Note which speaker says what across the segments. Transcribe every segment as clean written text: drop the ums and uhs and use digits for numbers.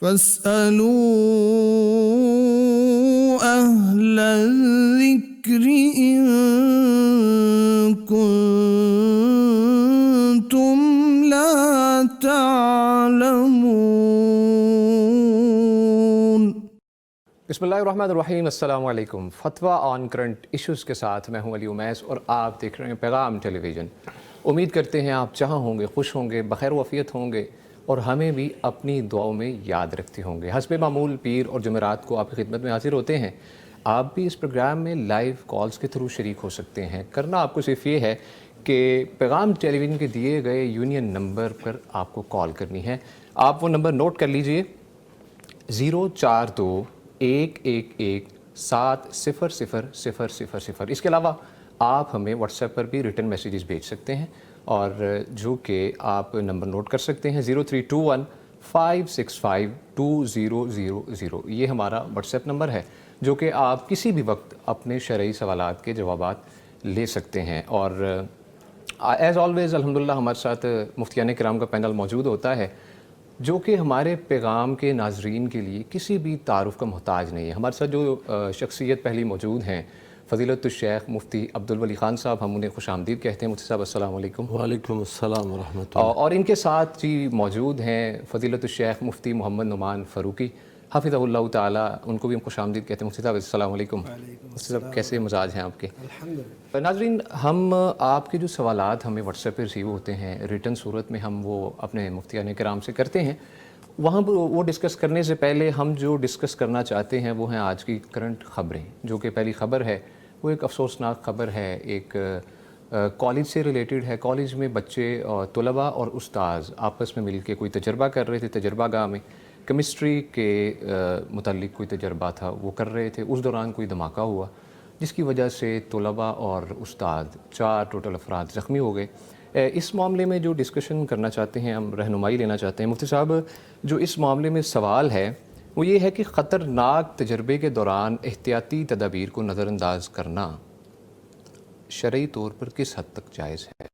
Speaker 1: فاسألوا أهل الذكر إن كنتم لا تعلمون۔
Speaker 2: بسم اللہ الرحمن الرحیم۔ السلام علیکم۔ فتویٰ آن کرنٹ ایشوز کے ساتھ میں ہوں علی امیس اور آپ دیکھ رہے ہیں پیغام ٹیلی ویژن۔ امید کرتے ہیں آپ جہاں ہوں گے خوش ہوں گے، بخیر و عافیت ہوں گے اور ہمیں بھی اپنی دعاؤں میں یاد رکھتے ہوں گے۔ حسب معمول پیر اور جمعرات کو آپ کی خدمت میں حاضر ہوتے ہیں۔ آپ بھی اس پروگرام میں لائیو کالز کے تھرو شریک ہو سکتے ہیں۔ کرنا آپ کو صرف یہ ہے کہ پیغام ٹیلی ویژن کے دیے گئے یونین نمبر پر آپ کو کال کرنی ہے۔ آپ وہ نمبر نوٹ کر لیجئے 042-111-70000۔ اس کے علاوہ آپ ہمیں واٹس ایپ پر بھی ریٹن میسیجز بھیج سکتے ہیں، اور جو کہ آپ نمبر نوٹ کر سکتے ہیں 0321-565-2000۔ یہ ہمارا واٹس ایپ نمبر ہے جو کہ آپ کسی بھی وقت اپنے شرعی سوالات کے جوابات لے سکتے ہیں۔ اور ایز آلویز الحمدللہ ہمارے ساتھ مفتیان کرام کا پینل موجود ہوتا ہے جو کہ ہمارے پیغام کے ناظرین کے لیے کسی بھی تعارف کا محتاج نہیں ہے۔ ہمارے ساتھ جو شخصیت پہلی موجود ہیں فضیلت الشیخ مفتی عبدالولی خان صاحب، ہم انہیں خوش آمدید کہتے ہیں۔ مفتی صاحب السلام علیکم۔
Speaker 3: وعلیکم السلام ورحمۃ اللہ۔
Speaker 2: اور ان کے ساتھ جی موجود ہیں فضیلت الشیخ مفتی محمد نعمان فاروقی حفظہ اللہ تعالیٰ، ان کو بھی ہم خوش آمدید کہتے ہیں۔ مفتی صاحب السلام علیکم۔ مفتی صاحب کیسے مزاج ہیں آپ کے؟
Speaker 3: الحمدللہ۔
Speaker 2: ناظرین، ہم آپ کے جو سوالات ہمیں واٹس ایپ پہ ریسیو ہوتے ہیں ریٹن صورت میں، ہم وہ اپنے مفتیان کرام سے کرتے ہیں۔ وہاں وہ ڈسکس کرنے سے پہلے ہم جو ڈسکس کرنا چاہتے ہیں وہ ہیں آج کی کرنٹ خبریں۔ جو کہ پہلی خبر ہے وہ ایک افسوسناک خبر ہے، ایک کالج سے ریلیٹڈ ہے۔ کالج میں بچے اور طلباء اور استاذ آپس میں مل کے کوئی تجربہ کر رہے تھے، تجربہ گاہ میں کیمسٹری کے متعلق کوئی تجربہ تھا وہ کر رہے تھے۔ اس دوران کوئی دھماکہ ہوا جس کی وجہ سے طلباء اور استاد 4 ٹوٹل افراد زخمی ہو گئے۔ اس معاملے میں جو ڈسکشن کرنا چاہتے ہیں، ہم رہنمائی لینا چاہتے ہیں مفتی صاحب، جو اس معاملے میں سوال ہے وہ یہ ہے کہ خطرناک تجربے کے دوران احتیاطی تدابیر کو نظر انداز کرنا شرعی طور پر کس حد تک جائز ہے؟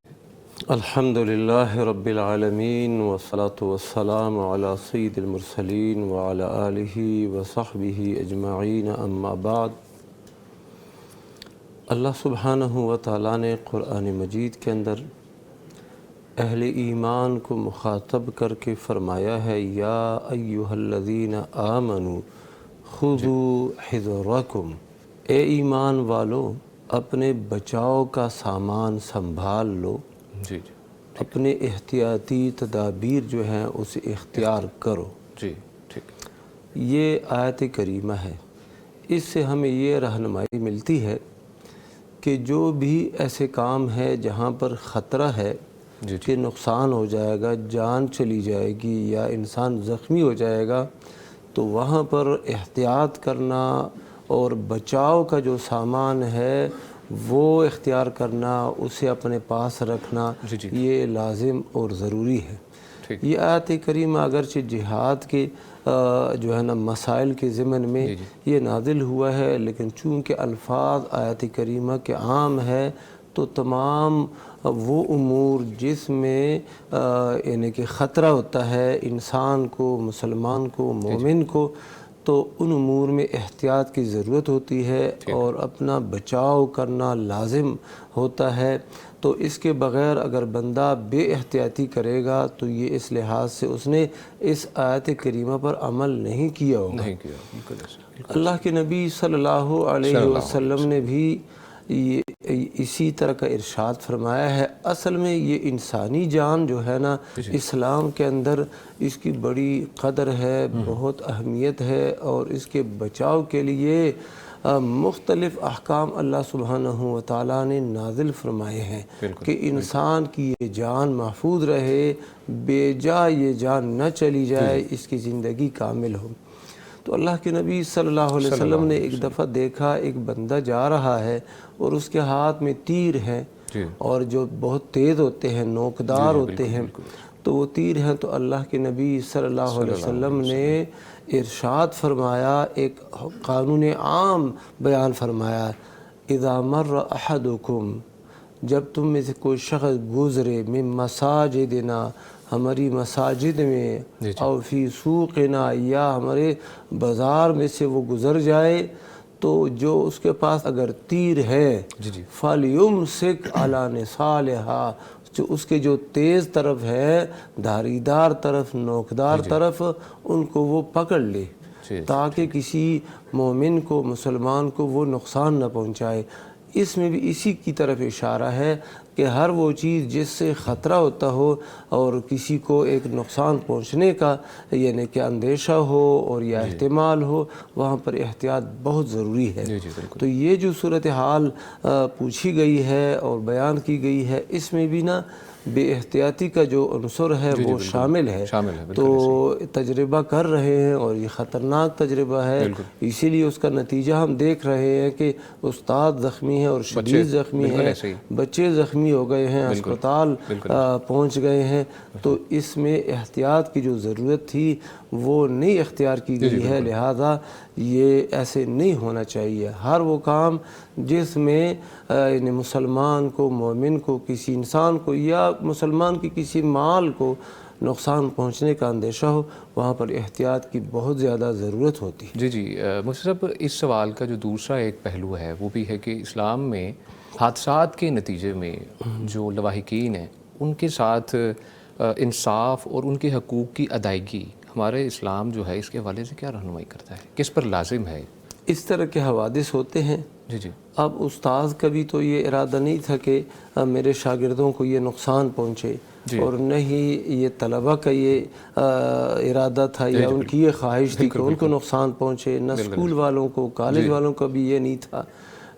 Speaker 3: الحمدللہ رب العالمین والصلاة والسلام علی سید المرسلین وعلی آلہ وصحبہ اجمعین، اما بعد۔ اللہ سبحانہ و تعالیٰ نے قرآن مجید کے اندر اہل ایمان کو مخاطب کر کے فرمایا ہے، یا ایہا الذین آمنوا خذوا حذرکم، اے ایمان والو اپنے بچاؤ کا سامان سنبھال لو،
Speaker 2: جی
Speaker 3: اپنے احتیاطی تدابیر جو ہیں اسے اختیار کرو۔
Speaker 2: جی ٹھیک۔
Speaker 3: یہ آیت کریمہ ہے، اس سے ہمیں یہ رہنمائی ملتی ہے کہ جو بھی ایسے کام ہے جہاں پر خطرہ ہے کہ نقصان ہو جائے گا، جان چلی جائے گی یا انسان زخمی ہو جائے گا، تو وہاں پر احتیاط کرنا اور بچاؤ کا جو سامان ہے وہ اختیار کرنا، اسے اپنے پاس رکھنا، یہ لازم اور ضروری ہے۔ یہ آیت کریمہ اگرچہ جہاد کے جو ہے نا مسائل کے ضمن میں یہ نازل ہوا ہے، لیکن چونکہ الفاظ آیت کریمہ کے عام ہے تو تمام وہ امور جس میں یعنی کہ خطرہ ہوتا ہے انسان کو، مسلمان کو، مومن کو، تو ان امور میں احتیاط کی ضرورت ہوتی ہے اور اپنا بچاؤ کرنا لازم ہوتا ہے۔ تو اس کے بغیر اگر بندہ بے احتیاطی کرے گا تو یہ اس لحاظ سے اس نے اس آیت کریمہ پر عمل نہیں کیا ہوگا۔ اللہ کے نبی صلی اللہ علیہ وسلم نے بھی اسی طرح کا ارشاد فرمایا ہے۔ اصل میں یہ انسانی جان جو ہے نا اسلام کے اندر اس کی بڑی قدر ہے، بہت اہمیت ہے، اور اس کے بچاؤ کے لیے مختلف احکام اللہ سبحانہ و تعالیٰ نے نازل فرمائے ہیں کہ انسان کی یہ جان محفوظ رہے، بے جا یہ جان نہ چلی جائے، اس کی زندگی کامل ہو۔ تو اللہ کے نبی صلی اللہ علیہ وسلم نے ایک دفعہ دیکھا ایک بندہ جا رہا ہے اور اس کے ہاتھ میں تیر ہیں، اور جو بہت تیز ہوتے ہیں، نوکدار ہوتے ہیں، تو وہ تیر ہیں۔ تو اللہ کے نبی صلی اللہ علیہ وسلم نے ارشاد فرمایا، ایک قانون عام بیان فرمایا، اذا مر احدکم، جب تم میں سے کوئی شخص گزرے من مساجدنا، ہماری مساجد میں اور فی سوقنا یا ہمارے بازار میں سے وہ گزر جائے تو جو اس کے پاس اگر تیر ہے فَلْيُمْسِكْ عَلَى نِصَالِهَا، جو اس کے جو تیز طرف ہے، دھاریدار طرف، نوکدار طرف، ان کو وہ پکڑ لے تاکہ کسی مومن کو، مسلمان کو وہ نقصان نہ پہنچائے۔ اس میں بھی اسی کی طرف اشارہ ہے کہ ہر وہ چیز جس سے خطرہ ہوتا ہو اور کسی کو ایک نقصان پہنچنے کا یعنی کہ اندیشہ ہو اور یا احتمال ہو، وہاں پر احتیاط بہت ضروری ہے۔ تو یہ جو صورتحال پوچھی گئی ہے اور بیان کی گئی ہے، اس میں بھی نا بے احتیاطی کا جو عنصر ہے وہ شامل ہے۔ تو تجربہ کر رہے ہیں اور یہ خطرناک تجربہ ہے، اسی لیے اس کا نتیجہ ہم دیکھ رہے ہیں کہ استاد زخمی ہیں اور شدید زخمی ہیں، بچے زخمی ہو گئے ہیں، اسپتال پہنچ گئے ہیں۔ تو اس میں احتیاط کی جو ضرورت تھی وہ نہیں اختیار کی گئی ہے، لہذا یہ ایسے نہیں ہونا چاہیے۔ ہر وہ کام جس میں یعنی مسلمان کو، مومن کو، کسی انسان کو یا مسلمان کی کسی مال کو نقصان پہنچنے کا اندیشہ ہو، وہاں پر احتیاط کی بہت زیادہ ضرورت ہوتی ہے۔
Speaker 2: جی مفتی صاحب، اس سوال کا جو دوسرا ایک پہلو ہے وہ بھی ہے کہ اسلام میں حادثات کے نتیجے میں جو لواحقین ہیں ان کے ساتھ انصاف اور ان کے حقوق کی ادائیگی، ہمارے اسلام جو ہے اس کے حوالے سے کیا رہنمائی کرتا ہے، کس پر لازم ہے؟
Speaker 3: اس طرح کے حوادث ہوتے ہیں۔ اب استاذ کا بھی تو یہ ارادہ نہیں تھا کہ میرے شاگردوں کو یہ نقصان پہنچے، اور نہ ہی یہ طلبہ کا یہ ارادہ تھا یا ان کی یہ خواہش تھی کہ ان کو نقصان پہنچے، نہ اسکول والوں کو، کالج والوں کا بھی یہ نہیں تھا،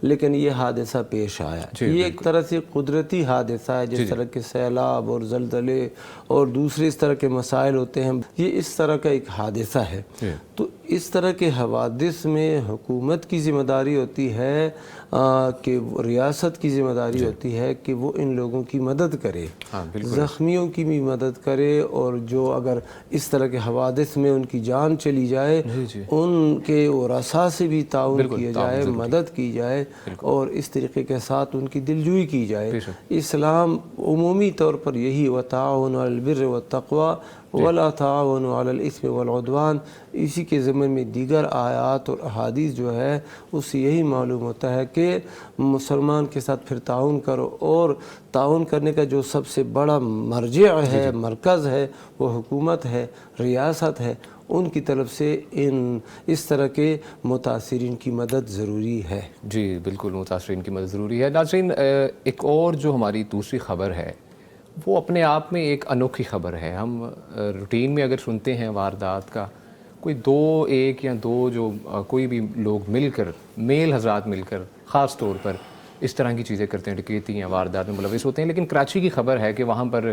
Speaker 3: لیکن یہ حادثہ پیش آیا۔ یہ ایک طرح سے قدرتی حادثہ ہے، جس طرح کے سیلاب اور زلزلے اور دوسرے اس طرح کے مسائل ہوتے ہیں، یہ اس طرح کا ایک حادثہ ہے۔ تو اس طرح کے حوادث میں حکومت کی ذمہ داری ہوتی ہے کہ ریاست کی ذمہ داری ہوتی ہے کہ وہ ان لوگوں کی مدد کرے، زخمیوں کی بھی مدد کرے، اور جو اگر اس طرح کے حوادث میں ان کی جان چلی جائے ان کے ورثاء سے بھی تعاون کیا جائے، مدد کی جائے، اور اس طریقے کے ساتھ ان کی دلجوئی کی جائے۔ اسلام عمومی طور پر یہی وَتَعَاوَنُوا عَلَى الْبِرِّ وَالتَّقْوَىٰ وَلَا تَعَاوَنُوا عَلَى الْإِثْمِ وَالْعُدْوَانِ، اسی کے ضمن میں دیگر آیات اور احادیث جو ہے اس سے یہی معلوم ہوتا ہے کہ مسلمان کے ساتھ پھر تعاون کرو، اور تعاون کرنے کا جو سب سے بڑا مرجع ہے، مرکز ہے، وہ حکومت ہے، ریاست ہے، ان کی طرف سے اس طرح کے متاثرین کی مدد ضروری ہے۔
Speaker 2: جی بالکل، متاثرین کی مدد ضروری ہے۔ ناظرین، ایک اور جو ہماری دوسری خبر ہے وہ اپنے آپ میں ایک انوکھی خبر ہے۔ ہم روٹین میں اگر سنتے ہیں واردات کا، کوئی ایک یا دو جو کوئی بھی لوگ مل کر، میل حضرات مل کر خاص طور پر اس طرح کی چیزیں کرتے ہیں، ڈکیتی یا واردات میں ملوث ہوتے ہیں، لیکن کراچی کی خبر ہے کہ وہاں پر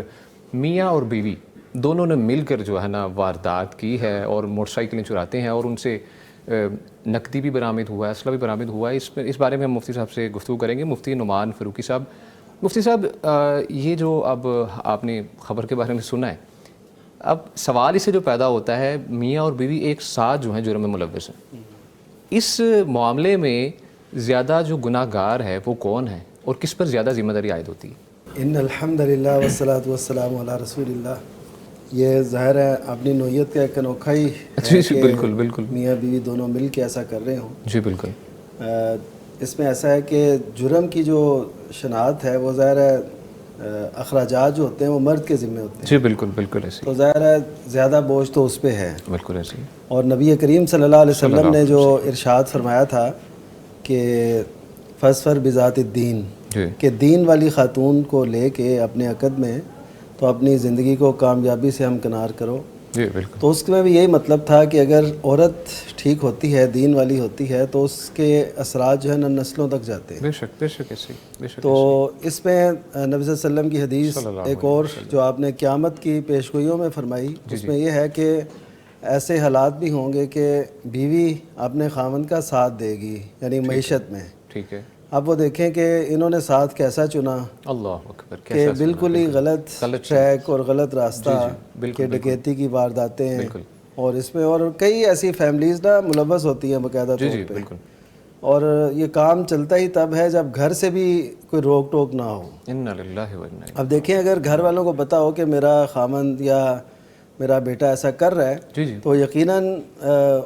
Speaker 2: میاں اور بیوی دونوں نے مل کر جو ہے نا واردات کی ہے اور موٹر سائیکلیں چراتے ہیں، اور ان سے نقدی بھی برآمد ہوا ہے، اسلحہ بھی برآمد ہوا ہے۔ اس بارے میں ہم مفتی صاحب سے گفتگو کریں گے، مفتی نعمان فاروقی صاحب۔ مفتی صاحب، یہ جو اب آپ نے خبر کے بارے میں سنا ہے، اب سوال اس سے جو پیدا ہوتا ہے، میاں اور بیوی ایک ساتھ جو ہیں جرم میں ملوث ہیں، اس معاملے میں زیادہ جو گناہ گار ہے وہ کون ہے اور کس پر زیادہ ذمہ داری عائد ہوتی ہے؟
Speaker 4: ان الحمدللہ والصلاۃ والسلام علی رسول اللہ۔ یہ ظاہر ہے اپنی نوعیت کا ایک انوکھا ہی ہے کہ
Speaker 2: بالکل
Speaker 4: میاں بیوی دونوں مل کے ایسا کر رہے ہوں۔
Speaker 2: جی بالکل،
Speaker 4: اس میں ایسا ہے کہ جرم کی جو شناخت ہے وہ ظاہر ہے اخراجات جو ہوتے ہیں وہ مرد کے ذمہ ہوتے ہیں۔
Speaker 2: جی بالکل ایسے،
Speaker 4: تو ظاہر ہے زیادہ بوجھ تو اس پہ ہے،
Speaker 2: بالکل ایسے۔
Speaker 4: اور نبی کریم صلی اللہ علیہ وسلم نے جو ارشاد فرمایا تھا کہ فاظفر بذات الدین، کہ دین والی خاتون کو لے کے اپنے عقد میں تو اپنی زندگی کو کامیابی سے ہمکنار کرو۔
Speaker 2: جی بالکل، تو
Speaker 4: اس میں بھی یہی مطلب تھا کہ اگر عورت ٹھیک ہوتی ہے، دین والی ہوتی ہے، تو اس کے اثرات جو ہے نا نسلوں تک جاتے ہیں۔
Speaker 2: بے شک ایسے، بے شک۔
Speaker 4: تو اس میں نبی صلی اللہ علیہ وسلم کی حدیث ایک اور جو آپ نے قیامت کی پیشگوئیوں میں فرمائی، اس میں یہ ہے کہ ایسے حالات بھی ہوں گے کہ بیوی اپنے خاوند کا ساتھ دے گی، یعنی معیشت میں۔
Speaker 2: ٹھیک ہے،
Speaker 4: اب وہ دیکھیں کہ انہوں نے ساتھ کیسا چنا،
Speaker 2: اللہ اکبر،
Speaker 4: کہ بالکل ہی غلط ٹریک اور غلط راستہ، کہ ڈکیتی کی وارداتیں، اور اس میں اور کئی ایسی فیملیز نا ملوث ہوتی ہیں باقاعدہ طور پہ۔ اور یہ کام چلتا ہی تب ہے جب گھر سے بھی کوئی روک ٹوک نہ ہو.
Speaker 2: انا للہ و انا الیہ.
Speaker 4: اب دیکھیں اگر گھر والوں کو پتہ ہو کہ میرا خامند یا میرا بیٹا ایسا کر رہا ہے تو یقیناً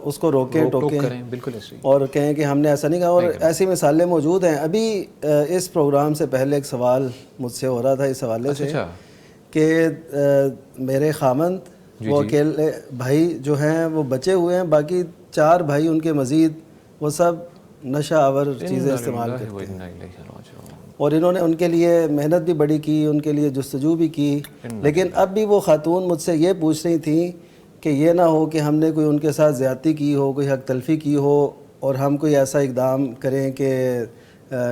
Speaker 4: اس کو روکیں ٹوکیں
Speaker 2: بالکل ایسے
Speaker 4: اور کہیں کہ ہم نے ایسا نہیں کہا. اور ایسی مثالیں موجود ہیں. ابھی اس پروگرام سے پہلے ایک سوال مجھ سے ہو رہا تھا اس حوالے سے کہ میرے خامند وہ اکیلے بھائی جو ہیں وہ بچے ہوئے ہیں, باقی 4 بھائی ان کے مزید وہ سب نشہ آور چیزیں استعمال کرتے ہیں, اور انہوں نے ان کے لیے محنت بھی بڑی کی, ان کے لیے جستجو بھی کی. لیکن اب بھی وہ خاتون مجھ سے یہ پوچھ رہی تھیں کہ یہ نہ ہو کہ ہم نے کوئی ان کے ساتھ زیادتی کی ہو, کوئی حق تلفی کی ہو اور ہم کوئی ایسا اقدام کریں کہ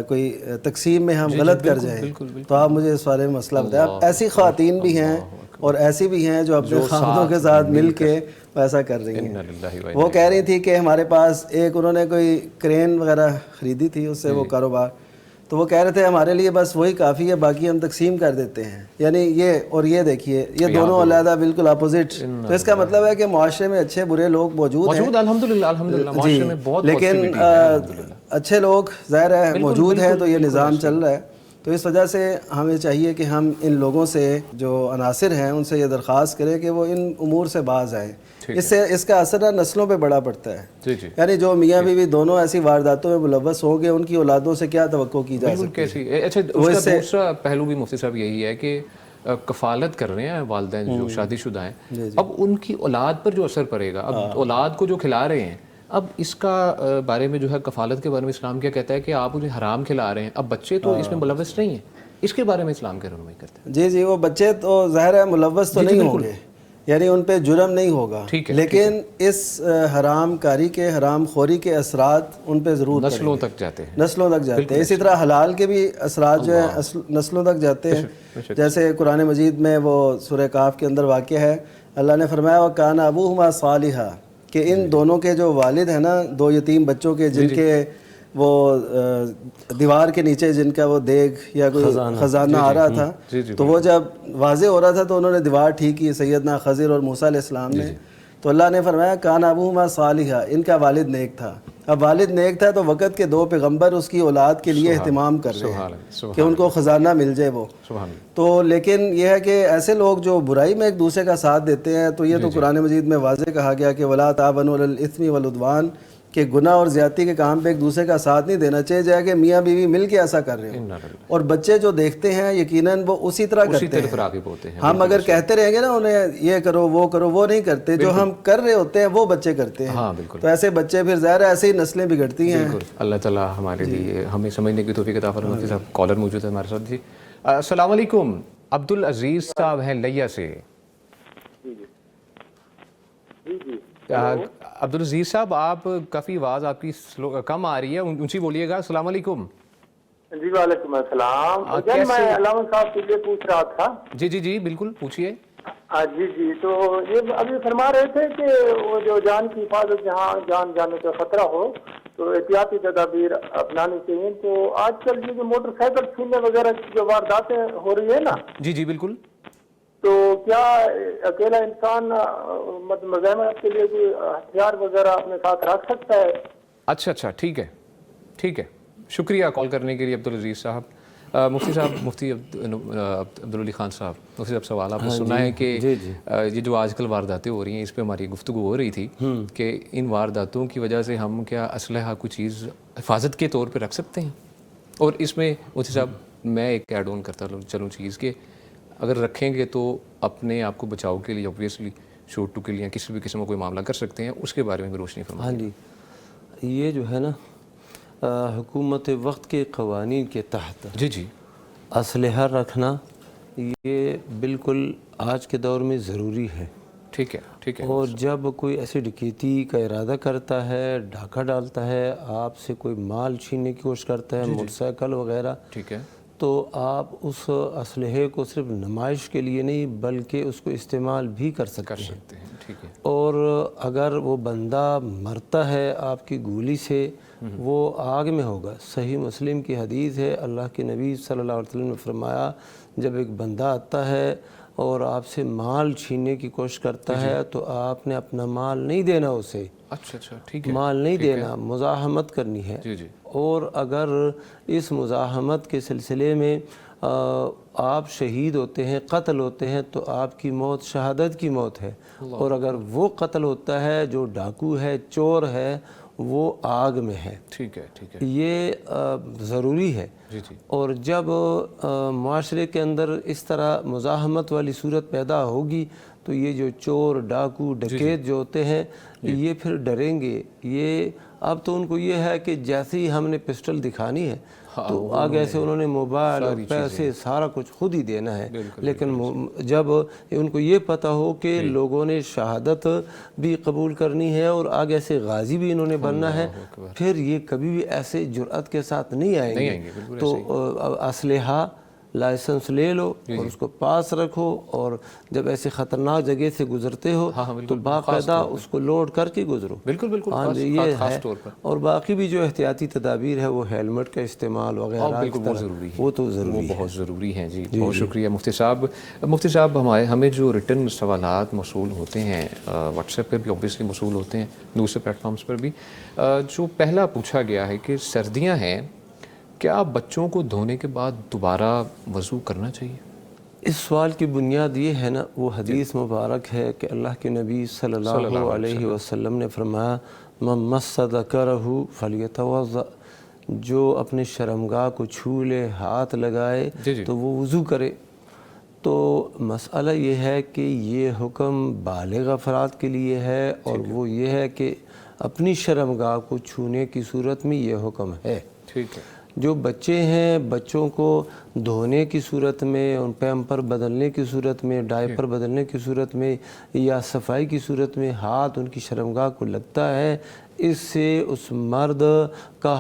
Speaker 4: کوئی تقسیم میں ہم غلط کر جائیں. تو آپ مجھے اس بارے میں مسئلہ بتائیں. اب ایسی خواتین بھی ہیں اور ایسی بھی ہیں جو اپنے خاندانوں کے ساتھ مل کے ایسا کر رہی ہیں. وہ کہہ رہی تھی کہ ہمارے پاس ایک انہوں نے کوئی کرین وغیرہ خریدی تھی, اس سے وہ کاروبار, تو وہ کہہ رہے تھے ہمارے لیے بس وہی کافی ہے, باقی ہم تقسیم کر دیتے ہیں. یعنی یہ اور یہ دیکھیے یہ دونوں علیحدہ بالکل اپوزٹ. تو اس کا مطلب ہے کہ معاشرے میں اچھے برے لوگ موجود ہیں
Speaker 2: الحمدللہ معاشرے میں بہت,
Speaker 4: لیکن اچھے لوگ ظاہر ہے موجود ہیں تو یہ نظام چل رہا ہے. تو اس وجہ سے ہمیں چاہیے کہ ہم ان لوگوں سے جو عناصر ہیں ان سے یہ درخواست کریں کہ وہ ان امور سے باز آئیں. اس کا اثر نسلوں پہ بڑا پڑتا ہے. یعنی جو میاں بیوی دونوں ایسی وارداتوں میں ملوث ہوں گے ان کی اولادوں سے کیا توقع کی جا سکتی ہے.
Speaker 2: اچھا, اس کا دوسرا پہلو بھی مفتی صاحب یہی ہے کہ کفالت کر رہے ہیں والدین جو شادی شدہ ہیں, اب ان کی اولاد پر جو اثر پڑے گا, اب اولاد کو جو کھلا رہے ہیں, اب اس کا بارے میں جو ہے کفالت کے بارے میں اسلام کیا کہتا ہے کہ آپ انہیں حرام کھلا رہے ہیں. اب بچے تو اس میں ملوث نہیں ہیں, اس کے بارے میں اسلام کیا رہنمائی کرتے ہیں؟
Speaker 4: جی وہ بچے تو ظاہر ہے ملوث تو نہیں ہوں گے, یعنی ان پہ جرم نہیں ہوگا, لیکن اس حرام کاری کے حرام خوری کے اثرات ان پہ ضرور
Speaker 2: نسلوں تک جاتے ہیں.
Speaker 4: اسی طرح حلال کے بھی اثرات جو ہیں نسلوں تک جاتے ہیں. جیسے قرآن مجید میں وہ سورہ کہف کے اندر واقع ہے, اللہ نے فرمایا وَكَانَ أَبُوهُمَا صَالِحًا, کہ ان دونوں کے جو والد ہیں نا, 2 یتیم بچوں کے جن کے وہ دیوار کے نیچے جن کا وہ دیگ یا کوئی خزانہ آ رہا تھا, تو وہ جب واضح ہو رہا تھا تو انہوں نے دیوار ٹھیک کی سیدنا خضر اور موسیٰ علیہ السلام نے. تو اللہ نے فرمایا کان ابوہما صالحا, ان کا والد نیک تھا. اب والد نیک تھا تو وقت کے 2 پیغمبر اس کی اولاد کے لیے اہتمام کر رہے ہیں کہ ان کو خزانہ مل جائے وہ. تو لیکن یہ ہے کہ ایسے لوگ جو برائی میں ایک دوسرے کا ساتھ دیتے ہیں, تو یہ تو قرآن مجید میں واضح کہا گیا کہ ولا تعاونوا علی الاثم والعدوان, کہ گناہ اور زیادتی کے کام پہ ایک دوسرے کا ساتھ نہیں دینا چاہیے. جائے کہ میاں بیوی مل کے ایسا کر رہے ہیں اور بچے جو دیکھتے ہیں یقیناً وہ اسی طرح کرتے ہیں. ہم اگر کہتے رہیں گے نا انہیں یہ کرو وہ کرو, وہ نہیں کرتے. جو ہم کر رہے ہوتے ہیں وہ بچے کرتے ہیں. تو ایسے بچے پھر ظاہر ہے ایسے ہی نسلیں بگڑتی ہیں.
Speaker 2: اللہ تعالیٰ ہمارے لیے ہمیں سمجھنے کی توفیق عطا فرمائے. صاحب کالر موجود ہے ہمارے ساتھ. جی السلام علیکم. عبدالعزیز صاحب ہیں لیا سے. عبدالعزیز صاحب آپ کافی آواز آپ کی کم آ رہی ہے, اونچی بولیے گا. السلام علیکم.
Speaker 5: جی وعلیکم السلام. میں علامہ صاحب سے یہ پوچھ رہا تھا.
Speaker 2: جی بالکل پوچھیے.
Speaker 5: جی تو یہ ابھی فرما رہے تھے کہ وہ جو جان کی حفاظت جہاں جان جانے کا خطرہ ہو تو احتیاطی تدابیر اپنانی چاہیے. تو آج کل یہ جو موٹر سائیکل چھیننے وغیرہ کی جو وارداتیں ہو رہی ہے نا,
Speaker 2: جی بالکل,
Speaker 5: تو کیا اکیلا انسان مزاحمت کے لیے کوئی ہتھیار وغیرہ اپنے ساتھ رکھ سکتا ہے؟
Speaker 2: اچھا ٹھیک ہے. شکریہ کال کرنے کے لیے عبدالعزیز صاحب. مفتی صاحب, مفتی عبدالعلی خان صاحب, مفتی صاحب سوال آپ نے سنا ہے کہ یہ جو آج کل وارداتیں ہو رہی ہیں اس پہ ہماری گفتگو ہو رہی تھی کہ ان وارداتوں کی وجہ سے ہم کیا اسلحہ کوئی چیز حفاظت کے طور پہ رکھ سکتے ہیں؟ اور اس میں مفتی صاحب میں ایک ایڈ آن کرتا چلوں چیز کہ اگر رکھیں گے تو اپنے آپ کو بچاؤ کے لیے اوبویسلی شوٹ ٹو کے لیے کسی بھی قسم کا کوئی معاملہ کر سکتے ہیں, اس کے بارے میں بھی روشنی فرمائیں.
Speaker 3: ہاں جی, یہ جو ہے نا حکومت وقت کے قوانین کے تحت
Speaker 2: جی
Speaker 3: اسلحہ رکھنا یہ بالکل آج کے دور میں ضروری ہے.
Speaker 2: ٹھیک ہے.
Speaker 3: اور جب کوئی ایسی ڈکیتی کا ارادہ کرتا ہے, ڈاکہ ڈالتا ہے, آپ سے کوئی مال چھیننے کی کوشش کرتا ہے, موٹر سائیکل وغیرہ,
Speaker 2: ٹھیک ہے,
Speaker 3: تو آپ اس اسلحے کو صرف نمائش کے لیے نہیں بلکہ اس کو استعمال بھی کر سکتے ہیں.
Speaker 2: ٹھیک ہے. اور
Speaker 3: اگر وہ بندہ مرتا ہے آپ کی گولی سے وہ آگ میں ہوگا. صحیح مسلم کی حدیث ہے, اللہ کے نبی صلی اللہ علیہ وسلم نے فرمایا جب ایک بندہ آتا ہے اور آپ سے مال چھیننے کی کوشش کرتا ہے تو آپ نے اپنا مال نہیں دینا اسے.
Speaker 2: اچھا اچھا ٹھیک ہے.
Speaker 3: مال نہیں دینا، مزاحمت کرنی ہے. اور اگر اس مزاحمت کے سلسلے میں آپ شہید ہوتے ہیں، قتل ہوتے ہیں، تو آپ کی موت شہادت کی موت ہے. اور اگر وہ قتل ہوتا ہے جو ڈاکو ہے، چور ہے، وہ آگ میں ہے.
Speaker 2: ٹھیک ہے ٹھیک ہے.
Speaker 3: یہ ضروری ہے. اور جب معاشرے کے اندر اس طرح مزاحمت والی صورت پیدا ہوگی تو یہ جو چور، ڈاکو، ڈکیت جو ہوتے ہیں یہ پھر ڈریں گے. یہ اب تو ان کو یہ ہے کہ جیسے ہی ہم نے پسٹل دکھانی ہے تو آگے سے انہوں نے موبائل اور پیسے سارا کچھ خود ہی دینا ہے. لیکن جب ان کو یہ پتہ ہو کہ لوگوں نے شہادت بھی قبول کرنی ہے اور آگے سے غازی بھی انہوں نے بننا ہے، پھر یہ کبھی بھی ایسے جرأت کے ساتھ نہیں آئیں گے. تو اسلحہ لائسنس لے لو اور اس کو پاس رکھو، اور جب ایسے خطرناک جگہ سے گزرتے ہو تو باقاعدہ اس کو لوڈ کر کے گزرو.
Speaker 2: بالکل بالکل.
Speaker 3: یہ ہے. اور باقی بھی جو احتیاطی تدابیر ہے وہ ہیلمٹ کا استعمال وغیرہ
Speaker 2: وہ ضروری ہے،
Speaker 3: وہ تو ضروری ہے،
Speaker 2: بہت ضروری ہیں. جی بہت شکریہ مفتی صاحب. مفتی صاحب ہمیں جو ریٹن سوالات موصول ہوتے ہیں واٹس ایپ پر بھی اوبویسلی موصول ہوتے ہیں، دوسرے پلیٹ فارمز پر بھی، جو پہلا پوچھا گیا ہے کہ سردیاں ہیں، کیا بچوں کو دھونے کے بعد دوبارہ وضو کرنا چاہیے؟
Speaker 3: اس سوال کی بنیاد یہ ہے نا، وہ حدیث مبارک ہے کہ اللہ کے نبی صلی اللہ علیہ وسلم نے فرمایا من مس ذکرہ فلیتوضأ، جو اپنے شرمگاہ کو چھو لے، ہاتھ لگائے تو وہ وضو کرے. تو مسئلہ یہ ہے کہ یہ حکم بالغ افراد کے لیے ہے، اور وہ یہ ہے کہ اپنی شرمگاہ کو چھونے کی صورت میں یہ حکم ہے.
Speaker 2: ٹھیک ہے.
Speaker 3: جو بچے ہیں، بچوں کو دھونے کی صورت میں، ان پیمپر بدلنے کی صورت میں، ڈائپر بدلنے کی صورت میں یا صفائی کی صورت میں ہاتھ ان کی شرمگاہ کو لگتا ہے، اس سے اس مرد کا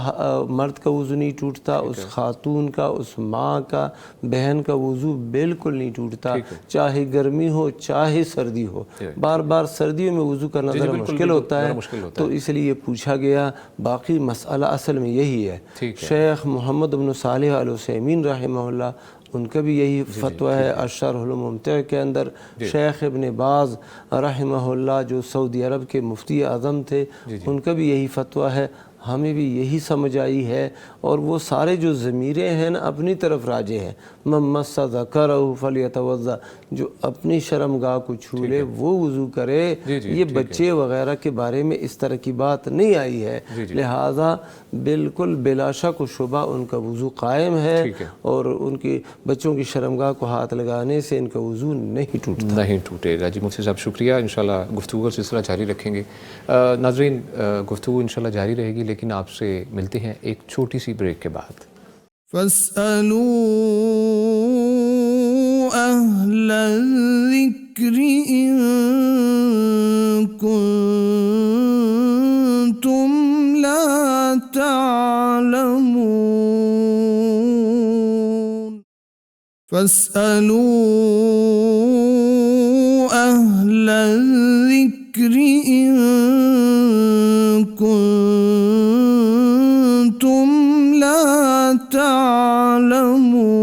Speaker 3: وضو نہیں ٹوٹتا، اس خاتون کا، اس ماں کا، بہن کا وضو بالکل نہیں ٹوٹتا، چاہے گرمی ہو چاہے سردی ہو. بار بار سردیوں میں وضو کرنا ذرا مشکل ہوتا ہے، تو اس لیے پوچھا گیا. باقی مسئلہ اصل میں یہی ہے. شیخ محمد بن صالح العثیمین رحمہ اللہ، ان کا بھی یہی فتویٰ ہے. الشرح الممتع کے اندر شیخ ابن باز رحمہ اللہ جو سعودی عرب کے مفتی اعظم تھے، ان کا بھی یہی فتویٰ ہے. ہمیں بھی یہی سمجھ آئی ہے، اور وہ سارے جو ضمیریں ہیں نا اپنی طرف راجع ہیں. من مس ذکرہ فلیتوضأ، جو اپنی شرمگاہ کو چھو لے وہ وضو کرے. یہ بچے وغیرہ کے بارے میں اس طرح کی بات نہیں آئی ہے، لہٰذا بالکل بلا شک و شبہ ان کا وضو قائم ہے، اور ان کی بچوں کی شرمگاہ کو ہاتھ لگانے سے ان کا وضو نہیں
Speaker 2: ٹوٹے گا. جی مفتی صاحب شکریہ. انشاءاللہ گفتگو کا سلسلہ جاری رکھیں گے. ناظرین گفتگو انشاءاللہ جاری رہے گی، لیکن آپ سے ملتے ہیں ایک چھوٹی سی بریک کے بعد.
Speaker 1: فاسألوا أهل الذكر إن كنتم لا تعلمون. فاسألوا أهل الذكر إن كنتم لا تعلمون.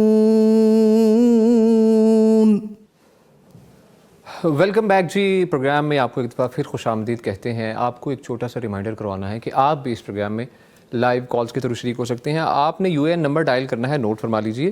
Speaker 2: ویلکم بیک جی. پروگرام میں آپ کو ایک دفعہ پھر خوش آمدید کہتے ہیں. آپ کو ایک چھوٹا سا ریمائنڈر کروانا ہے کہ آپ بھی اس پروگرام میں لائیو کالز کے تھرو شریک ہو سکتے ہیں. آپ نے UN نمبر ڈائل کرنا ہے، نوٹ فرما لیجئے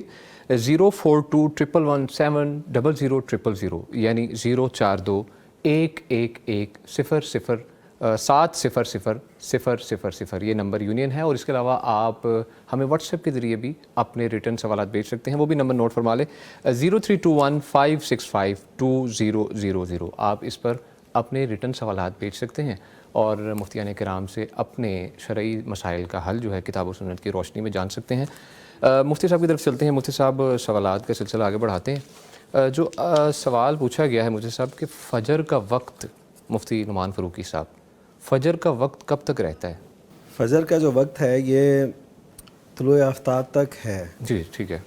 Speaker 2: 04211700000، یعنی 0421111000000. یہ نمبر یونین ہے. اور اس کے علاوہ آپ ہمیں واٹس ایپ کے ذریعے بھی اپنے ریٹرن سوالات بھیج سکتے ہیں. وہ بھی نمبر نوٹ فرما لیں 032156520000. آپ اس پر اپنے ریٹرن سوالات بھیج سکتے ہیں اور مفتیان کرام سے اپنے شرعی مسائل کا حل جو ہے کتاب و سنت کی روشنی میں جان سکتے ہیں. مفتی صاحب کی طرف چلتے ہیں. مفتی صاحب سوالات کا سلسلہ آگے بڑھاتے ہیں. جو سوال پوچھا گیا ہے مفتی صاحب کہ فجر کا وقت، مفتی نعمان فاروقی صاحب، فجر کا وقت کب تک رہتا ہے؟
Speaker 4: فجر کا جو وقت ہے یہ طلوع آفتاب تک ہے.
Speaker 2: جی ٹھیک ہے.